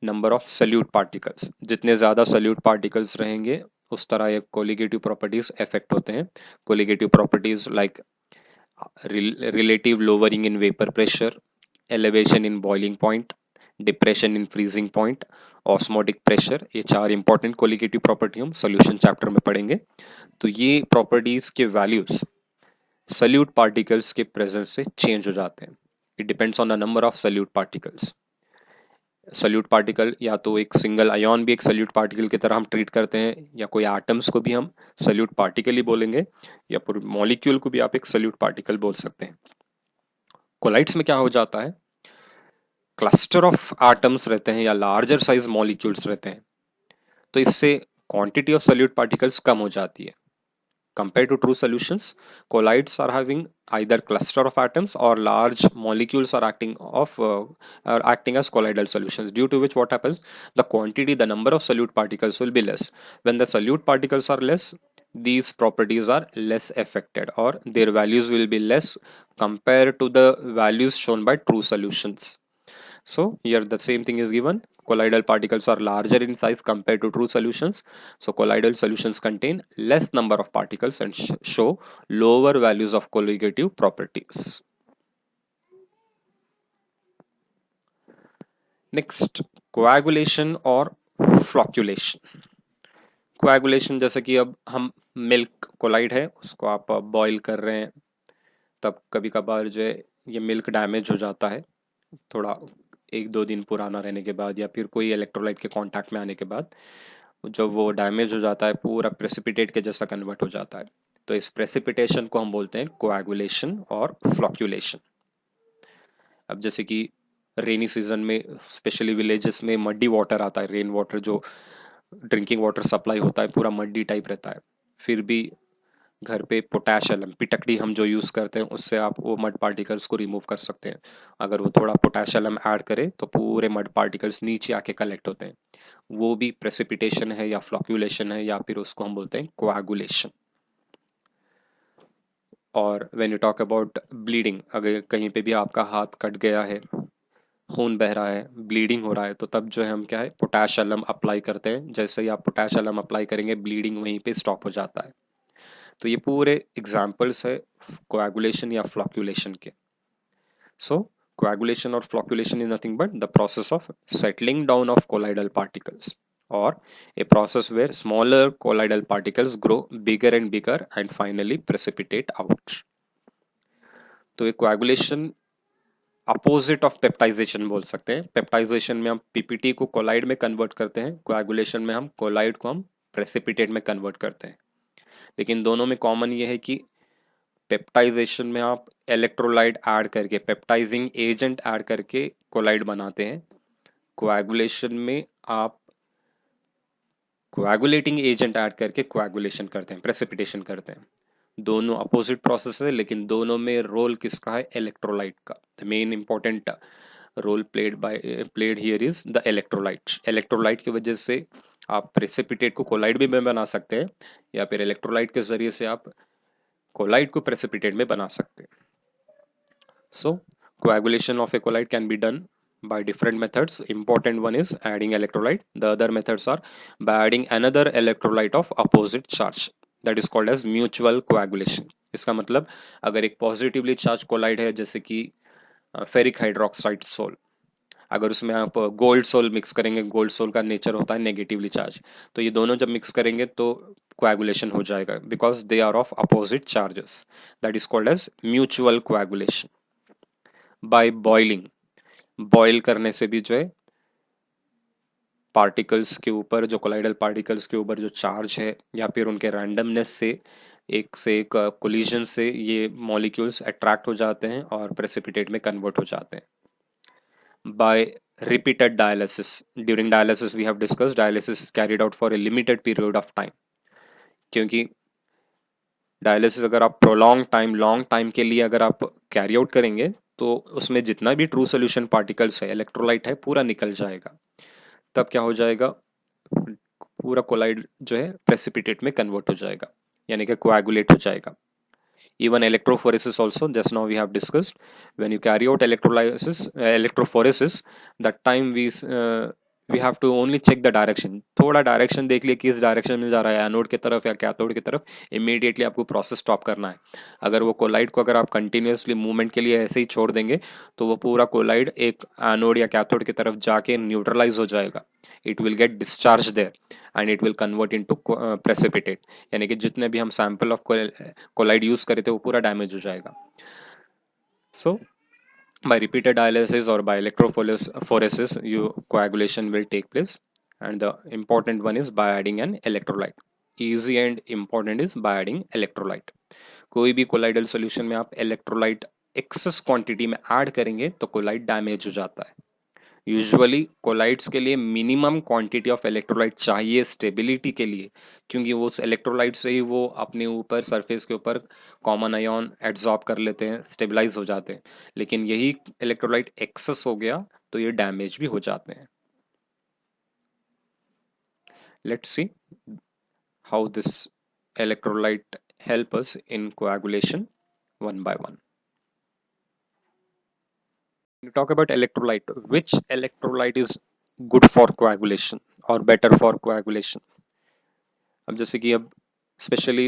[SPEAKER 1] number of solute particles. जितने ज़्यादा solute particles रहेंगे उस तरह ये colligative properties affect होते हैं. Colligative properties like relative lowering in vapor pressure, elevation in boiling point, depression in freezing point, osmotic pressure, ये चार इंपॉर्टेंट कोलिगेटिव प्रॉपर्टी हम सॉल्यूशन चैप्टर में पढ़ेंगे. तो ये प्रॉपर्टीज के वैल्यूज सल्यूट पार्टिकल्स के प्रेजेंस से चेंज हो जाते हैं. It depends on the number of solute particles. Solute particle या तो एक सिंगल आयोन भी एक सल्यूट पार्टिकल की तरह हम ट्रीट करते हैं, या कोई एटम्स को भी हम सल्यूट पार्टिकल ही बोलेंगे, या पूरे मॉलिक्यूल को भी आप एक सल्यूट पार्टिकल बोल सकते हैं. कोलाइड्स में क्या हो जाता है, क्लस्टर ऑफ एटम्स रहते हैं या लार्जर साइज मॉलिक्यूल्स रहते हैं, तो इससे क्वांटिटी ऑफ सल्यूट पार्टिकल्स कम हो जाती है. Compared to true solutions, colloids are having either cluster of atoms or large molecules are acting as colloidal solutions. Due to which, what happens? The quantity, the number of solute particles will be less. When the solute particles are less, these properties are less affected, or their values will be less compared to the values shown by true solutions. So here the same thing is given. Colloidal particles are larger in size compared to true solutions. So colloidal solutions contain less number of particles and show lower values of colligative properties. Next, coagulation और flocculation. Coagulation जैसे कि अब हम milk collide है उसको आप boil कर रहे हैं, तब कभी कभार जो है ये मिल्क डैमेज हो जाता है थोड़ा 1-2 दिन पुराना रहने के बाद, या फिर कोई इलेक्ट्रोलाइट के कांटेक्ट में आने के बाद जब वो डैमेज हो जाता है पूरा प्रेसिपिटेट के जैसा कन्वर्ट हो जाता है. तो इस प्रेसिपिटेशन को हम बोलते हैं कोएगुलेशन और फ्लॉक्यूलेशन. अब जैसे कि रेनी सीजन में स्पेशली विलेजेस में मड्डी वाटर आता है, रेन वाटर जो ड्रिंकिंग वाटर सप्लाई होता है पूरा मड्डी टाइप रहता है, फिर भी घर पे पोटैश एलम पिटकड़ी हम जो यूज़ करते हैं उससे आप वो मड पार्टिकल्स को रिमूव कर सकते हैं. अगर वो थोड़ा पोटैश एलम ऐड करें तो पूरे मड पार्टिकल्स नीचे आके कलेक्ट होते हैं. वो भी प्रेसिपिटेशन है या फ्लॉक्यूलेशन है, या फिर उसको हम बोलते हैं कोएगुलेशन. और when you talk about bleeding, अगर कहीं पे भी आपका हाथ कट गया है, खून बह रहा है, ब्लीडिंग हो रहा है, तो तब जो है हम क्या है पोटैश एलम अप्लाई करते हैं. जैसे ही आप पोटैश एलम अप्लाई करेंगे ब्लीडिंग वहीं पे स्टॉप हो जाता है. तो ये पूरे एग्जाम्पल्स है कोएगुलेशन या फ्लॉक्यूलेशन के. सो coagulation or flocculation is nothing but the process of settling down of colloidal particles, or a process where smaller colloidal particles grow bigger and bigger and finally precipitate out. तो ये coagulation opposite of peptization बोल सकते हैं. Peptization में हम PPT को collide में convert करते हैं, कोएगुलेशन में हम कोलाइड को हम प्रेसिपिटेट में कन्वर्ट करते हैं. लेकिन दोनों में कॉमन ये है कि पेप्टाइजेशन में आप इलेक्ट्रोलाइट ऐड करके पेप्टाइजिंग एजेंट ऐड करके कोलाइड बनाते हैं. कोएगुलेशन में आप कोएगुलेटिंग एजेंट ऐड करके कोएगुलेशन करते हैं, प्रेसिपिटेशन करते हैं. दोनों अपोजिट प्रोसेस है, लेकिन दोनों में रोल किसका है, इलेक्ट्रोलाइट का. The main important role played here is the electrolyte. Electrolyte की वजह से आप प्रेसिपिटेट को कोलाइड भी में बना सकते हैं, या फिर इलेक्ट्रोलाइट के जरिए से आप कोलाइड को प्रेसिपिटेट में बना सकते हैं. So coagulation of a colloid can be done by different methods. Important one is adding electrolyte. The other methods are by adding another electrolyte of opposite charge. That is called as mutual coagulation. इसका मतलब अगर एक positively charge collide है जैसे कि ferric hydroxide soul, अगर उसमें आप गोल्ड सोल मिक्स करेंगे, गोल्ड सोल का नेचर होता है नेगेटिवली चार्ज, तो ये दोनों जब मिक्स करेंगे तो कोएगुलेशन हो जाएगा, because they are of opposite charges, that is called as mutual coagulation. By boiling, boil करने से भी जो है पार्टिकल्स के ऊपर, जो कोलाइडल पार्टिकल्स के ऊपर जो चार्ज है या फिर उनके रैंडमनेस से एक कोलिजन से ये मॉलिक्यूल्स अट्रैक्ट हो जाते हैं और प्रेसिपिटेट में कन्वर्ट हो जाते हैं। By repeated dialysis, during dialysis we have discussed dialysis is carried out for a limited period of time, क्योंकि डायलिसिस अगर आप प्रोलॉन्ग टाइम, लॉन्ग टाइम के लिए अगर आप कैरी आउट करेंगे तो उसमें जितना भी ट्रू सोल्यूशन पार्टिकल्स है, इलेक्ट्रोलाइट है, पूरा निकल जाएगा। तब क्या हो जाएगा, पूरा कोलाइड जो है प्रेसिपिटेट में कन्वर्ट हो जाएगा, यानी कि कोएगुलेट हो जाएगा। Even electrophoresis also, just now we have discussed, when you carry out electrophoresis, that time we have to only check the direction, थोड़ा डायरेक्शन देख लिए किस डायरेक्शन में जा रहा है, एनोड की तरफ या कैथोड की तरफ, इमीडिएटली आपको प्रोसेस स्टॉप करना है। अगर वो कोलाइड को अगर आप कंटिन्यूसली मूवमेंट के लिए ऐसे ही छोड़ देंगे तो वो पूरा कोलाइड एक एनोड या कैथोड की तरफ जाके न्यूट्रलाइज हो जाएगा, it will get discharge there and it will convert into precipitate, यानी कि जितने भी हम सैंपल ऑफ कोलाइड यूज करे थे वो पूरा डैमेज हो जाएगा। सो by repeated dialysis or by electrophoresis, coagulation will take place, and the important one is by adding an electrolyte. Easy and important is by adding electrolyte. कोई भी colloidal solution में आप इलेक्ट्रोलाइट एक्सेस क्वांटिटी में add करेंगे तो collide damage हो जाता है। यूजुअली कोलाइड्स के लिए मिनिमम क्वांटिटी ऑफ इलेक्ट्रोलाइट चाहिए स्टेबिलिटी के लिए, क्योंकि वो इलेक्ट्रोलाइट से ही वो अपने ऊपर सरफेस के ऊपर कॉमन आयन एब्जॉर्ब कर लेते हैं, स्टेबलाइज हो जाते हैं। लेकिन यही इलेक्ट्रोलाइट एक्सेस हो गया तो ये डैमेज भी हो जाते हैं। Let's see how this electrolyte help us in coagulation one by one. When you talk about electrolyte, which electrolyte is good for coagulation or better for coagulation? अब जैसे कि अब स्पेशली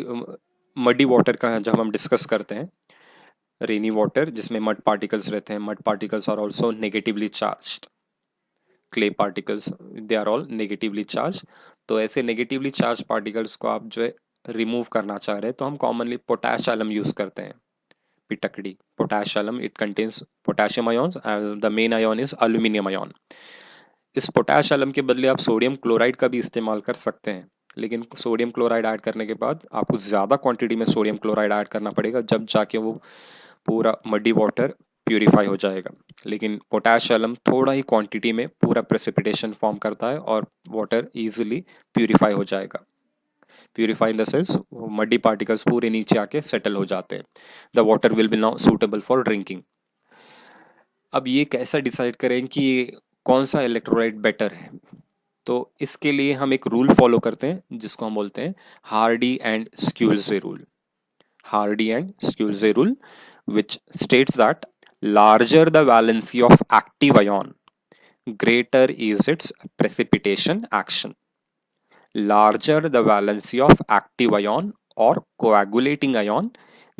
[SPEAKER 1] मडी वाटर का जब हम डिस्कस करते हैं, rainy water जिसमें मड पार्टिकल्स रहते हैं, mud particles are also negatively charged, clay particles they are all negatively charge. तो ऐसे नेगेटिवली चार्ज पार्टिकल्स को आप जो है रिमूव करना चाह रहे हैं तो हम कॉमनली पोटैश एलम यूज करते हैं, पिटकड़ी potash alum, it contains potassium ions and the main ion is aluminium ion. इस पोटैश एलम के बदले आप सोडियम क्लोराइड का भी इस्तेमाल कर सकते हैं, लेकिन सोडियम क्लोराइड ऐड करने के बाद आपको ज़्यादा क्वांटिटी में सोडियम क्लोराइड ऐड करना पड़ेगा, जब जाके वो पूरा मडी वाटर प्यूरिफाई हो जाएगा। लेकिन पोटैश एलम थोड़ा ही क्वांटिटी में पूरा प्रेसिपिटेशन फॉर्म करता है और वाटर इजीली प्यूरिफाई हो जाएगा। Purify in the sense muddy particles पूरे नीचे आके सेटल हो जाते हैं, the water will B now suitable for drinking. अब ये कैसा डिसाइड करें कि कौन सा इलेक्ट्रोलाइट बेटर है, तो इसके लिए हम एक रूल फॉलो करते हैं जिसको हम बोलते हैं Hardy and Schulze rule. Hardy and Schulze rule which states that larger the valency of active ion, greater is its precipitation action. Larger the valency of active ion or coagulating ion,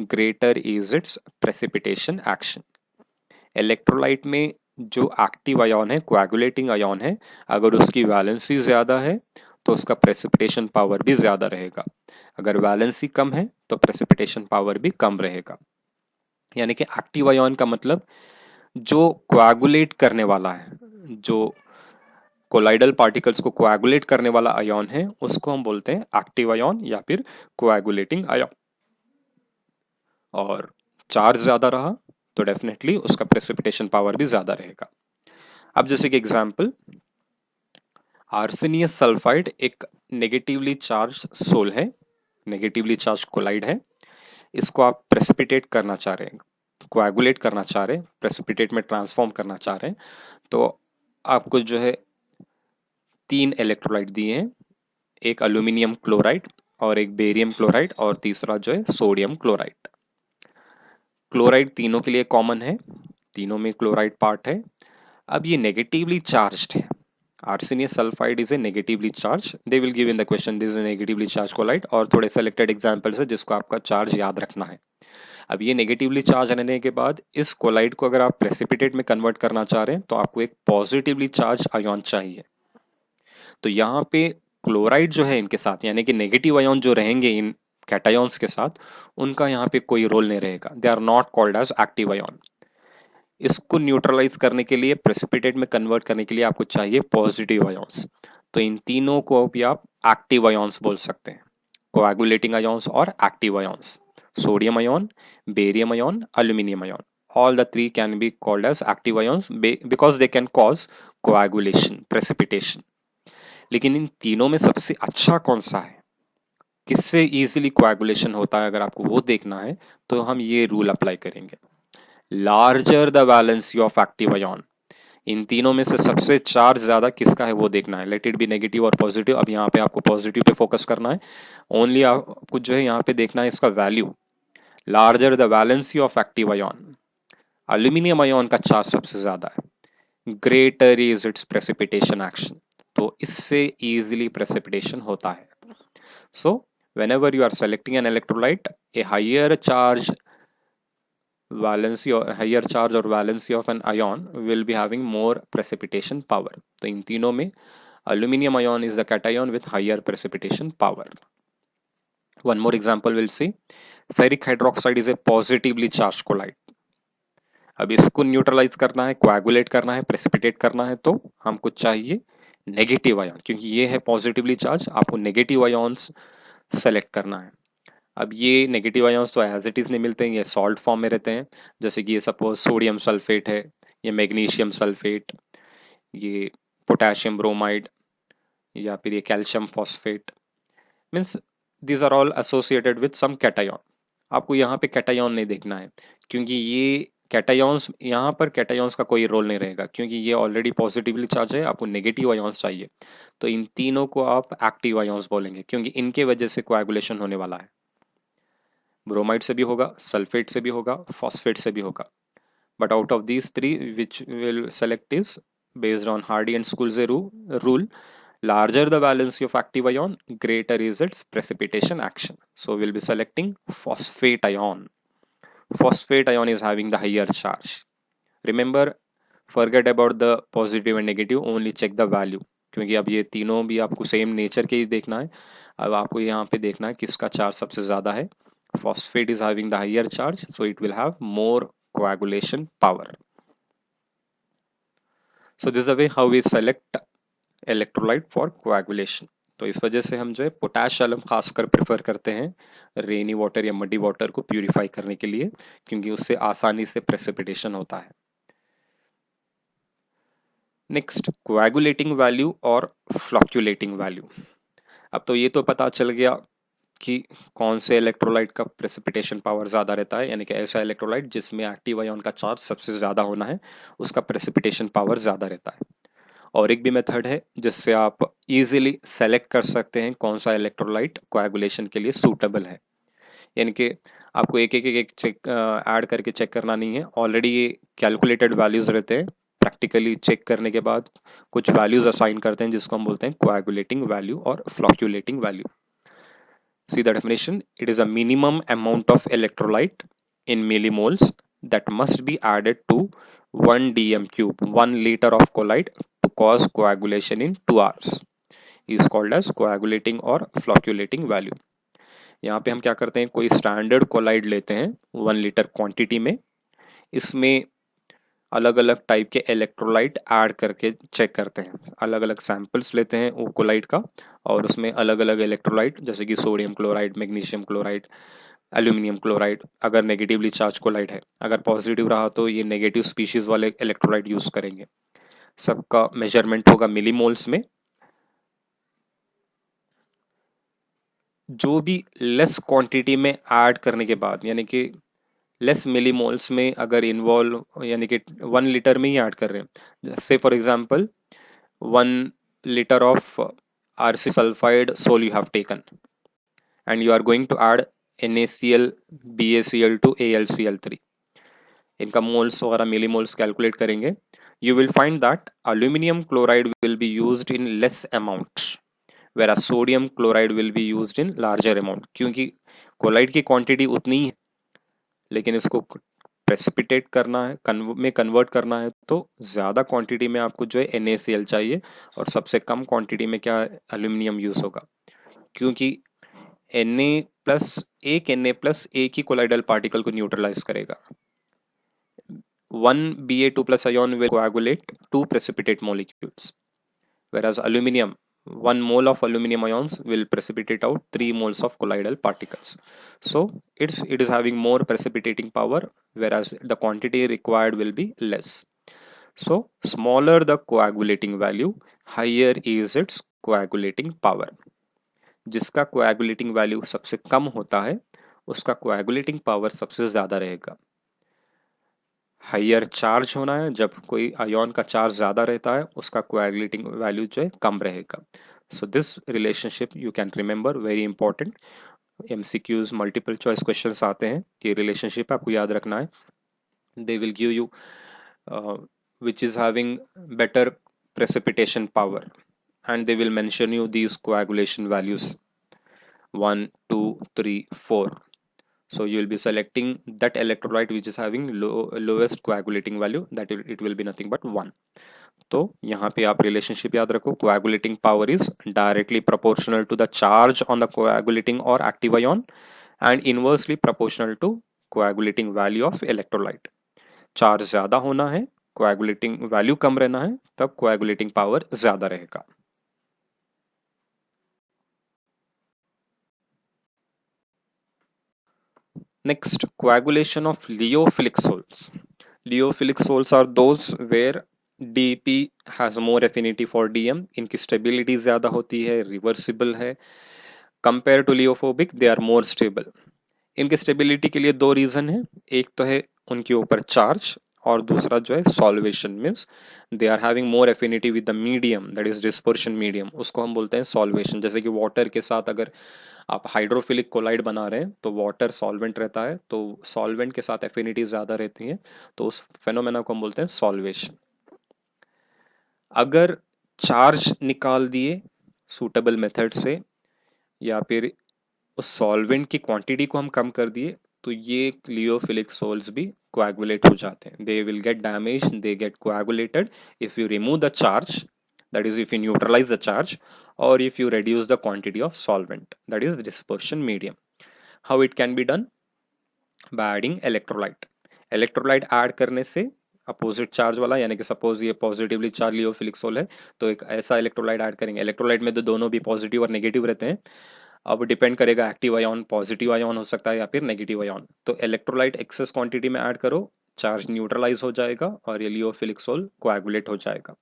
[SPEAKER 1] greater is its precipitation action. Electrolyte में जो active ion है, coagulating ion है, अगर उसकी valency ज्यादा है तो उसका प्रेसिपिटेशन पावर भी ज्यादा रहेगा, अगर वैलेंसी कम है तो प्रेसिपिटेशन पावर भी कम रहेगा। यानी कि एक्टिव आयन का मतलब जो कोएगुलेट करने वाला है, जो कोलाइडल पार्टिकल्स को कोएगुलेट करने वाला आयन है, उसको हम बोलते हैं एक्टिव आयन या फिर कोएगुलेटिंग आयन। और चार्ज ज्यादा रहा तो डेफिनेटली उसका प्रेसिपिटेशन पावर भी ज्यादा रहेगा। अब जैसे कि एग्जांपल, आर्सेनियस सल्फाइड एक नेगेटिवली चार्ज सोल है, नेगेटिवली चार्ज कोलाइड है, इसको आप प्रेसिपिटेट करना चाह रहे हैं, कोएगुलेट करना चाह रहे हैं, प्रेसिपिटेट में ट्रांसफॉर्म करना चाह रहे हैं, तो आपको जो है 3 इलेक्ट्रोलाइट दिए हैं, एक अल्यूमिनियम क्लोराइड और एक बेरियम क्लोराइड और तीसरा जो है सोडियम क्लोराइड। क्लोराइड तीनों के लिए कॉमन है, तीनों में क्लोराइड पार्ट है। अब ये नेगेटिवली चार्ज्ड है, arsenious sulphide is a negatively charge, they will give in the question this is a negatively charge colloid, और थोड़े सेलेक्टेड एग्जांपल्स है जिसको आपका चार्ज याद रखना है। अब ये नेगेटिवली चार्ज रहने के बाद इस कोलाइड को अगर आप प्रेसिपिटेट में कन्वर्ट करना चाह रहे हैं तो आपको एक पॉजिटिवली चार्ज आयन चाहिए। तो यहाँ पे क्लोराइड जो है इनके साथ, यानी कि नेगेटिव आयन जो रहेंगे इन कैटायंस के साथ, उनका यहाँ पे कोई रोल नहीं रहेगा। They are not called as active ion. इसको न्यूट्रलाइज करने के लिए, प्रेसिपिटेट में कन्वर्ट करने के लिए आपको चाहिए पॉजिटिव आयंस। तो इन तीनों को भी आप एक्टिव आयंस बोल सकते हैं, कोएगुलेटिंग आयंस और active ions. Sodium ion, barium ion, aluminium ion, all the three can be called as active ions because they can cause coagulation, precipitation. लेकिन इन तीनों में सबसे अच्छा कौन सा है, किससे इजीली कोएगुलेशन होता है, अगर आपको वो देखना है तो हम ये रूल अप्लाई करेंगे। Larger the valency of active ion, इन तीनों में से सबसे चार्ज ज्यादा किसका है वो देखना है। लेट इट बी नेगेटिव और पॉजिटिव। अब यहाँ पे आपको पॉजिटिव पे फोकस करना है, ओनली आपको जो है यहाँ पे देखना है इसका value. Larger the valency of active ion, aluminium ion का चार्ज सबसे ज्यादा है, greater is it's precipitation action, तो इससे इजीली प्रेसिपिटेशन होता है। सो whenever you are selecting an electrolyte, a higher charge valency or higher charge or valency of an ion will be having more precipitation power. तो इन तीनों में aluminum ion is the cation with higher precipitation power. One more example we'll see. Ferric hydroxide is a positively charged colloid. अब इसको neutralise करना है, coagulate करना है, precipitate करना है, तो हमको चाहिए नेगेटिव आयन, क्योंकि ये है पॉजिटिवली चार्ज, आपको नेगेटिव आयन्स सेलेक्ट करना है। अब ये नेगेटिव आयन्स तो एज इट इज नहीं मिलते हैं, ये सॉल्ट फॉर्म में रहते हैं। जैसे कि ये सपोज सोडियम सल्फेट है, ये मैग्नीशियम सल्फेट, ये पोटेशियम ब्रोमाइड, या फिर ये calcium phosphate. Means these are all associated with some cation. आपको यहाँ पे कैटायन नहीं देखना है, क्योंकि ये कैटायंस, यहाँ पर कैटायंस का कोई रोल नहीं रहेगा, क्योंकि ये ऑलरेडी पॉजिटिवली चार्ज है। आपको नेगेटिव आयंस चाहिए, तो इन तीनों को आप एक्टिव आयंस बोलेंगे, क्योंकि इनके वजह से कोएगुलेशन होने वाला है। ब्रोमाइड से भी होगा, सल्फेट से भी होगा, फॉस्फेट से भी होगा, but out of these three which will select is based on Hardy and Schulze rule. Larger the valency of active ion, greater is its precipitation action. So we'll be selecting phosphate ion. Phosphate ion is having the higher charge. Remember, forget about the positive and negative, only check the value, क्योंकि अब ये तीनों भी आपको same nature के ही देखना है। अब आपको यहाँ पे देखना है किसका चार्ज सबसे ज्यादा है। Phosphate is having the higher charge, so it will have more coagulation power. So this is the way how we select electrolyte for coagulation. तो इस वजह से हम जो है पोटैश अलम खासकर प्रेफर करते हैं रेनी वाटर या मडी वाटर को प्यूरिफाई करने के लिए, क्योंकि उससे आसानी से प्रेसिपिटेशन होता है। नेक्स्ट, कोएगुलेटिंग वैल्यू और फ्लक्चुएटिंग वैल्यू। अब तो ये तो पता चल गया कि कौन से इलेक्ट्रोलाइट का प्रेसिपिटेशन पावर ज्यादा रहता है, यानी कि ऐसा इलेक्ट्रोलाइट जिसमें एक्टिव आयन का चार्ज सबसे ज्यादा होना है, उसका प्रेसिपिटेशन पावर ज्यादा रहता है। और एक भी मेथड है जिससे आप इजीली सेलेक्ट कर सकते हैं कौन सा इलेक्ट्रोलाइट कोएगुलेशन के लिए सूटेबल है, यानी कि आपको एक एक एक चेक ऐड करके चेक करना नहीं है, ऑलरेडी ये कैलकुलेटेड वैल्यूज रहते हैं। प्रैक्टिकली चेक करने के बाद कुछ वैल्यूज असाइन करते हैं जिसको हम बोलते हैं कोएगुलेटिंग वैल्यू और fluctuating value. See the definition. It is a minimum amount of electrolyte in millimoles that must be added to 1 dm cube, 1 liter of colloid, to cause coagulation in 2 hours. Is called as coagulating or floculating value. यहाँ पे हम क्या करते हैं, कोई standard collide लेते हैं 1 litre quantity में, इसमें अलग अलग टाइप के इलेक्ट्रोलाइट ऐड करके चेक करते हैं। अलग अलग सैंपल्स लेते हैं वो कोलाइट का, और उसमें अलग अलग इलेक्ट्रोलाइट जैसे कि sodium chloride, magnesium chloride, aluminium chloride, अगर नेगेटिवली चार्ज कोलाइट है, अगर पॉजिटिव रहा तो ये नेगेटिव स्पीशीज वाले इलेक्ट्रोलाइट यूज करेंगे। सबका मेजरमेंट होगा मिलीमोल्स में। जो भी लेस क्वांटिटी में ऐड करने के बाद, यानी कि लेस मिलीमोल्स में अगर इन्वॉल्व, यानी कि 1 लीटर में ही ऐड कर रहे हैं, से for example 1 liter of RC sulfide sol you have taken and you are going to add NaCl, BaCl to AlCl3, इनका मोल्स वगैरह मिलीमोल्स कैलकुलेट करेंगे, you will find that aluminum chloride will be used in less amount whereas sodium chloride will be used in larger amount, क्योंकि chloride की quantity उतनी ही है लेकिन इसको precipitate करना है, में कन्वर्ट करना है, तो ज़्यादा क्वांटिटी में आपको जो है NaCl चाहिए, और सबसे कम क्वांटिटी में क्या एल्यूमिनियम यूज होगा, क्योंकि Na प्लस एक ही कोलाइडल पार्टिकल को न्यूट्रलाइज करेगा. 1Ba2+ ion will coagulate two precipitate molecules, whereas aluminum, 1 mole of aluminum ions will precipitate out 3 moles of colloidal particles. So it is having more precipitating power, whereas the quantity required will be less. So smaller the coagulating value, higher is its coagulating power. जिसका coagulating value सबसे कम होता है उसका coagulating power सबसे ज्यादा रहेगा. Higher charge होना है, जब कोई आयन का चार्ज ज्यादा रहता है उसका कोएगुलेटिंग वैल्यू जो है कम रहेगा. So this relationship you can remember, very important. MCQs multiple choice questions आते हैं कि रिलेशनशिप आपको याद रखना है. They will give you which is having better precipitation power, and they will mention you these coagulation values 1 2 3 4. So you will be selecting that electrolyte which is having lowest coagulating value, that it will be nothing but 1. तो यहाँ पे आप relationship याद रखो, coagulating power is directly proportional to the charge on the coagulating or active ion and inversely proportional to coagulating value of electrolyte. Charge ज्यादा होना है, coagulating value कम रहना है, तब coagulating power ज्यादा रहेगा. Next, coagulation of lipophilic salts. Lipophilic salts are those where DP has more affinity for DM. इनकी stability ज़्यादा होती है, reversible है. Compared to liophobic, they are more stable. इनके stability के लिए दो reason है. एक तो है उनके ऊपर charge, और दूसरा जो है solvation, means they are having more affinity with the medium, that is dispersion medium. उसको हम बोलते हैं solvation. जैसे कि water के साथ अगर आप हाइड्रोफिलिक कोलाइड बना रहे हैं तो वाटर सॉल्वेंट रहता है, तो सॉल्वेंट के साथ एफिनिटी ज्यादा रहती है, तो उस फेनोमेना को हम बोलते हैं सॉल्वेशन. अगर चार्ज निकाल दिए सूटेबल मेथड से, या फिर उस सॉल्वेंट की क्वांटिटी को हम कम कर दिए, तो ये लियोफिलिक सोल्स भी कोएगुलेट हो जाते हैं. They will get damage, they get coagulated if you remove the charge, that is if you neutralize the charge, or if you reduce the quantity of solvent, that is dispersion medium. How it can be done? By adding electrolyte. Electrolyte add करने से opposite charge वाला, यानी कि suppose ये positively charge लियोफिलिक soul है, तो एक ऐसा इलेक्ट्रोलाइट ऐड करेंगे. इलेक्ट्रोलाइट में तो दोनों भी पॉजिटिव और नेगेटिव रहते हैं. अब डिपेंड करेगा, एक्टिव आयन पॉजिटिव आयन हो सकता है या फिर नेगेटिव आयन. तो इलेक्ट्रोलाइट एक्सेस क्वांटिटी में ऐड करो, चार्ज न्यूट्रलाइज हो जाएगा और ये लियोफिलिक सोल कोएगुलेट हो जाएगा.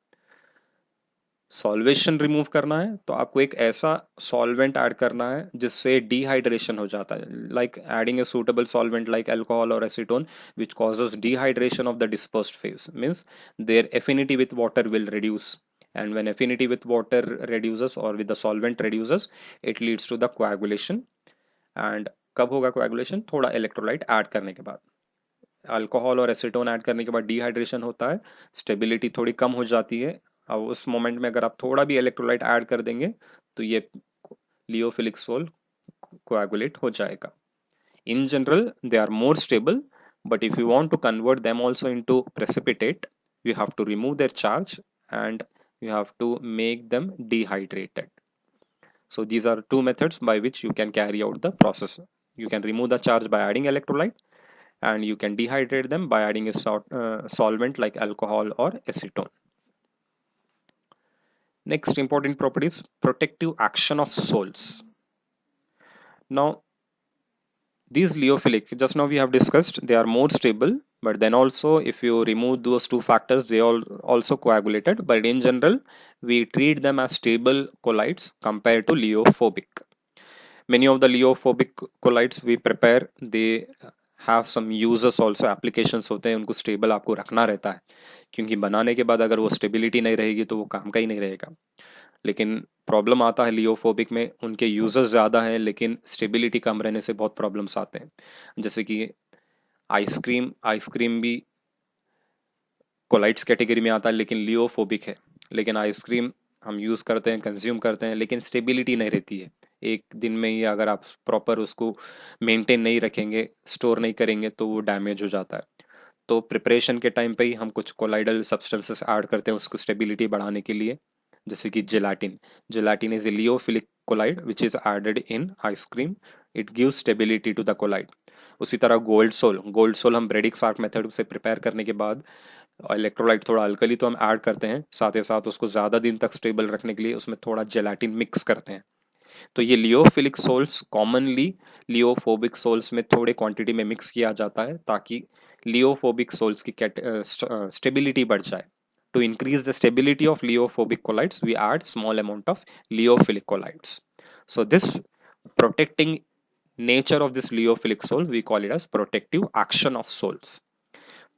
[SPEAKER 1] सॉल्वेशन रिमूव करना है तो आपको एक ऐसा सॉल्वेंट ऐड करना है जिससे डिहाइड्रेशन हो जाता है, like adding a suitable solvent like alcohol और acetone which causes dehydration of the dispersed phase, means their affinity with water will reduce, and when affinity with water reduces or with the solvent reduces, it leads to the coagulation. and कब होगा coagulation? थोड़ा electrolyte add करने के बाद. Alcohol और acetone add करने के बाद डिहाइड्रेशन होता है, स्टेबिलिटी थोड़ी कम हो जाती है. अब उस मोमेंट में अगर आप थोड़ा भी इलेक्ट्रोलाइट ऐड कर देंगे तो ये लियोफिलिक सोल कोएगुलेट हो जाएगा. In general they are more stable, but if you want to convert them also into precipitate, you have to remove their charge and you have to make them dehydrated. So these are two methods by which you can carry out the process. You can remove the charge by adding electrolyte, and you can dehydrate them by adding a solvent like alcohol or acetone. Next important property is protective action of sols. Now these lipophilic, just now we have discussed, they are more stable, but then also if you remove those two factors, they all also coagulated, but in general we treat them as stable colloids compared to liophobic. Many of the liophobic colloids we prepare, they have some uses also, applications होते हैं, उनको stable आपको रखना रहता है, क्योंकि बनाने के बाद अगर वो stability नहीं रहेगी तो वो काम का ही नहीं रहेगा. लेकिन प्रॉब्लम आता है लियोफोबिक में, उनके यूजर्स ज़्यादा हैं लेकिन स्टेबिलिटी कम रहने से बहुत प्रॉब्लम्स आते हैं. जैसे कि आइसक्रीम भी कोलाइट्स कैटेगरी में आता है लेकिन लियोफोबिक है, लेकिन आइसक्रीम हम यूज़ करते हैं, कंज्यूम करते हैं, लेकिन स्टेबिलिटी नहीं रहती है. एक दिन में ही अगर आप प्रॉपर उसको मेंटेन नहीं रखेंगे, स्टोर नहीं करेंगे, तो वो डैमेज हो जाता है। तो प्रिपरेशन के टाइम पे ही हम कुछ कोलाइडल सब्सटेंसेस ऐड करते हैं उसको स्टेबिलिटी बढ़ाने के लिए, जैसे कि gelatin. Gelatin is a lyophilic colloid which is added in ice cream. It gives stability to the colloid. उसी तरह गोल्ड सोल, गोल्ड सोल हम ब्रेडिक सार्क मेथड से प्रिपेयर करने के बाद इलेक्ट्रोलाइट थोड़ा अल्कली तो हम ऐड करते हैं, साथ ही साथ उसको ज़्यादा दिन तक स्टेबल रखने के लिए उसमें थोड़ा जेलाटिन मिक्स करते हैं। तो ये लियोफिलिक सोल्स कॉमनली लियोफोबिक सोल्स में थोड़े क्वांटिटी में मिक्स किया जाता है ताकि लियोफोबिक सोल्स की स्टेबिलिटी बढ़ जाए। To increase the stability of liophobic colloids, we add small amount of liofilic colloids. So this protecting nature of this liophilic soul, we call it as protective action of sols.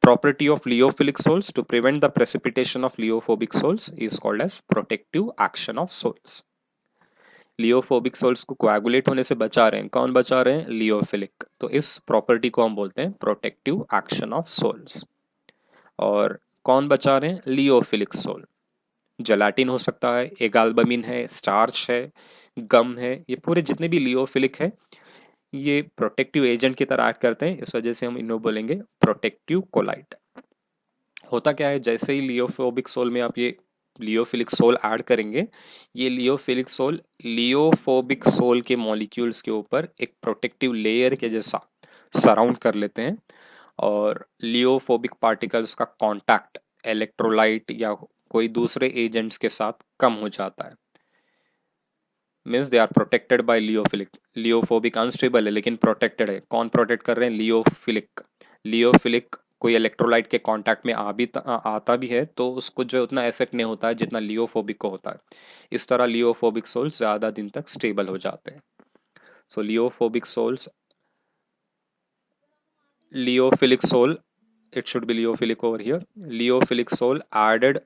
[SPEAKER 1] Property of liofilic sols to prevent the precipitation of liophobic sols is called as protective action of sols. Lyophobic sols को coagulate होने से बचा रहे हैं, कौन बचा रहे हैं? लियोफिलिक। तो इस प्रॉपर्टी को हम बोलते हैं प्रोटेक्टिव एक्शन ऑफ सोल्स। और कौन बचा रहे हैं? लियोफिलिक सोल। जेलाटिन हो सकता है, एगाल्बमिन है, स्टार्च है, गम है, ये पूरे जितने भी लियोफिलिक है ये प्रोटेक्टिव एजेंट की तरह एक्ट करते हैं, इस वजह से हम इन्हें बोलेंगे प्रोटेक्टिव कोलाइट। होता क्या है, जैसे ही लियोफोबिक सोल में आप ये लियोफिलिक सोल ऐड करेंगे, ये लियोफिलिक सोल लियोफोबिक सोल के मॉलिक्यूल्स के ऊपर एक प्रोटेक्टिव लेयर के जैसा सराउंड कर लेते हैं, और लियोफोबिक पार्टिकल्स का कांटेक्ट इलेक्ट्रोलाइट या कोई दूसरे एजेंट्स के साथ कम हो जाता है। Means they are protected by lyophilic. Lyophobic unstable है लेकिन प्रोटेक्टेड है। कौन प्रोटेक्ट कर रहे हैं? लियोफिलिक। लियोफिलिक कोई इलेक्ट्रोलाइट के कांटेक्ट में आता भी है तो उसको जो उतना इफेक्ट नहीं होता है जितना लियोफोबिक को होता है। इस तरह लियोफोबिक सोल्स ज्यादा दिन तक स्टेबल हो जाते हैं। So lyophobic sols, lyophilic sol, it should be liophilic over here. Liophilic soul added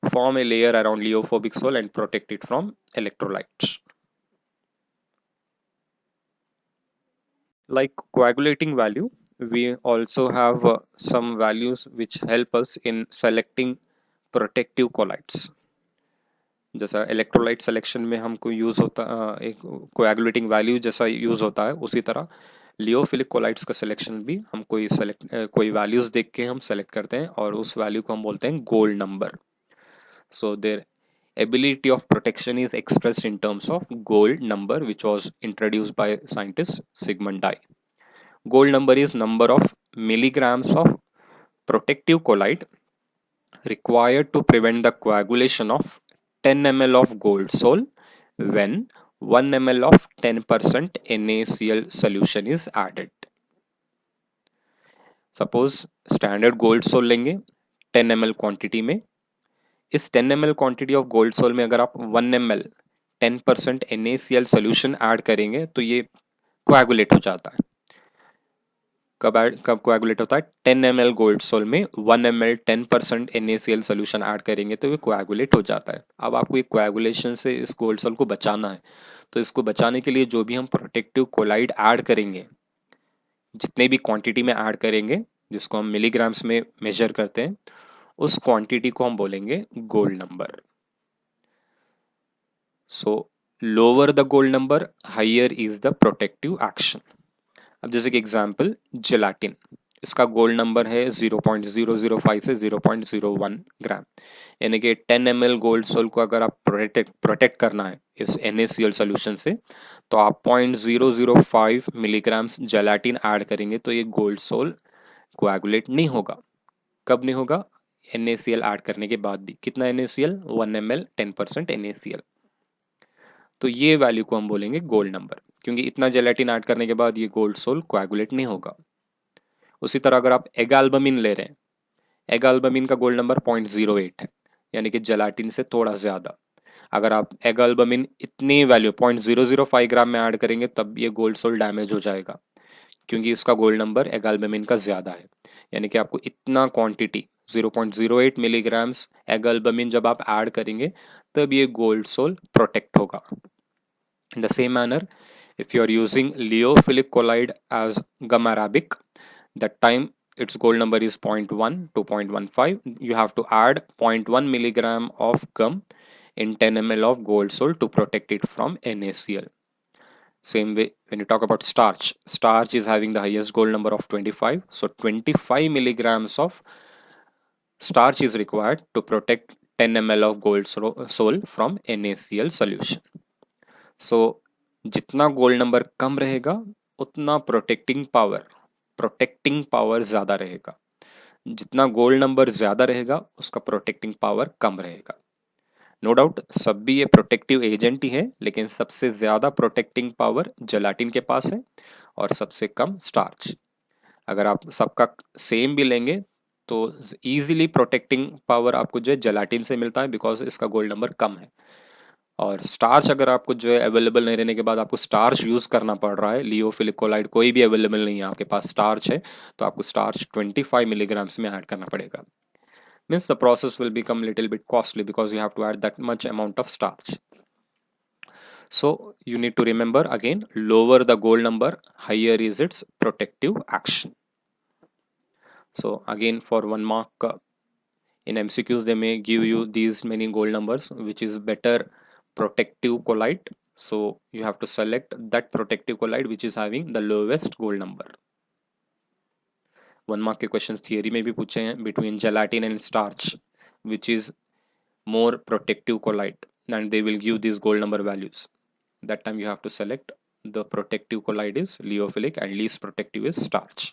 [SPEAKER 1] form a layer around liophobic soul and protect it from electrolytes. Like coagulating value, we also have some values which help us in selecting protective colloids. जैसा electrolyte selection में हमको use होता एक coagulating value जैसा use होता है, उसी तरह लियोफिलिक कोलाइड्स का सिलेक्शन भी हम कोई वैल्यूज देख के हम सेलेक्ट करते हैं और उस वैल्यू को हम बोलते हैं gold number. So their ability of protection is expressed in terms of gold number, which was introduced by scientist Sigmund Dye. Gold number is number of milligrams of protective colloid required to prevent the coagulation of 10 ml of gold sol when 1 ml of 10% NaCl solution is added. Suppose standard gold sol लेंगे 10 ml quantity में, इस 10 ml quantity of gold sol में अगर आप 1 ml 10% NaCl solution add करेंगे तो ये coagulate हो जाता है। कब कोएगुलेट होता है? 10 ml गोल्ड सोल में 1 ml 10% NaCl सोल्यूशन ऐड करेंगे तो ये कोएगुलेट हो जाता है। अब आपको ये कोएगुलेशन से इस गोल्ड सोल को बचाना है, तो इसको बचाने के लिए जो भी हम प्रोटेक्टिव कोलाइड ऐड करेंगे, जितने भी क्वांटिटी में ऐड करेंगे, जिसको हम मिलीग्राम्स में मेजर करते हैं, उस क्वांटिटी को हम बोलेंगे gold number. So lower the gold number, higher is the protective action. अब जैसे कि एग्जांपल जेलाटिन, इसका गोल्ड नंबर है 0.005 से 0.01 ग्राम, यानी कि 10 ml गोल्ड सोल को अगर आप प्रोटेक्ट करना है इस NaCl सोल्यूशन से, तो आप 0.005 मिलीग्राम्स जेलाटिन ऐड करेंगे तो ये गोल्ड सोल कोएगुलेट नहीं होगा। कब नहीं होगा? NaCl ऐड करने के बाद भी। कितना NaCl? 1 ml 10% NaCl। तो ये वैल्यू को हम बोलेंगे गोल्ड नंबर, क्योंकि इतना जेलेटिन ऐड करने के बाद ये गोल्ड सोल कोएगुलेट नहीं होगा। उसी तरह अगर आप एगाल्बमिन ले रहे हैं, एगाल्बमिन का गोल्ड नंबर 0.08 है, यानी कि जेलाटिन से थोड़ा ज्यादा। अगर आप एगाल्बमिन इतनी वैल्यू 0.005 ग्राम में ऐड करेंगे तब ये गोल्ड सोल डैमेज हो जाएगा, क्योंकि इसका गोल्ड नंबर एगाल्बमिन का ज्यादा है। यानी कि आपको इतना क्वांटिटी 0.08 मिलीग्राम्स एगाल्बमिन जब आप ऐड करेंगे तब ये गोल्ड सोल प्रोटेक्ट होगा। In the same manner, if you are using liyophilic colloid as gum arabic, that time its gold number is 0.1 to 0.15. You have to add 0.1 milligram of gum in 10 ml of gold sol to protect it from NaCl. Same way, when you talk about starch, starch is having the highest gold number of 25. So 25 milligrams of starch is required to protect 10 ml of gold sol from NaCl solution. So जितना gold number कम रहेगा उतना protecting power ज्यादा रहेगा, जितना gold number ज्यादा रहेगा उसका protecting power कम रहेगा। नो डाउट सब भी ये प्रोटेक्टिव एजेंट ही है, लेकिन सबसे ज्यादा प्रोटेक्टिंग पावर जेलाटिन के पास है और सबसे कम स्टार्च। अगर आप सबका सेम भी लेंगे तो इजीली प्रोटेक्टिंग पावर आपको जो है जेलाटिन से मिलता है, बिकॉज इसका गोल्ड नंबर कम है। और स्टार्च अगर आपको जो है अवेलेबल नहीं रहने के बाद आपको स्टार्च यूज करना पड़ रहा है, लियोफिलिक कोलाइड कोई भी अवेलेबल नहीं है, आपके पास स्टार्च है, तो आपको स्टार्च 25 मिलीग्राम्स में ऐड करना पड़ेगा। Means the process will become little bit costly because you have to add that much amount of starch. So you need to remember again, lower the gold number, higher is its protective action. So again, for 1 mark, in MCQs they may give you these many gold numbers which is better protective colloid. So you have to select that protective colloid which is having the lowest gold number. 1 mark के questions theory में भी पूछे हैं, between gelatin and starch which is more protective colloid, and they will give these gold number values. That time you have to select the protective colloid is lyophilic and least protective is starch.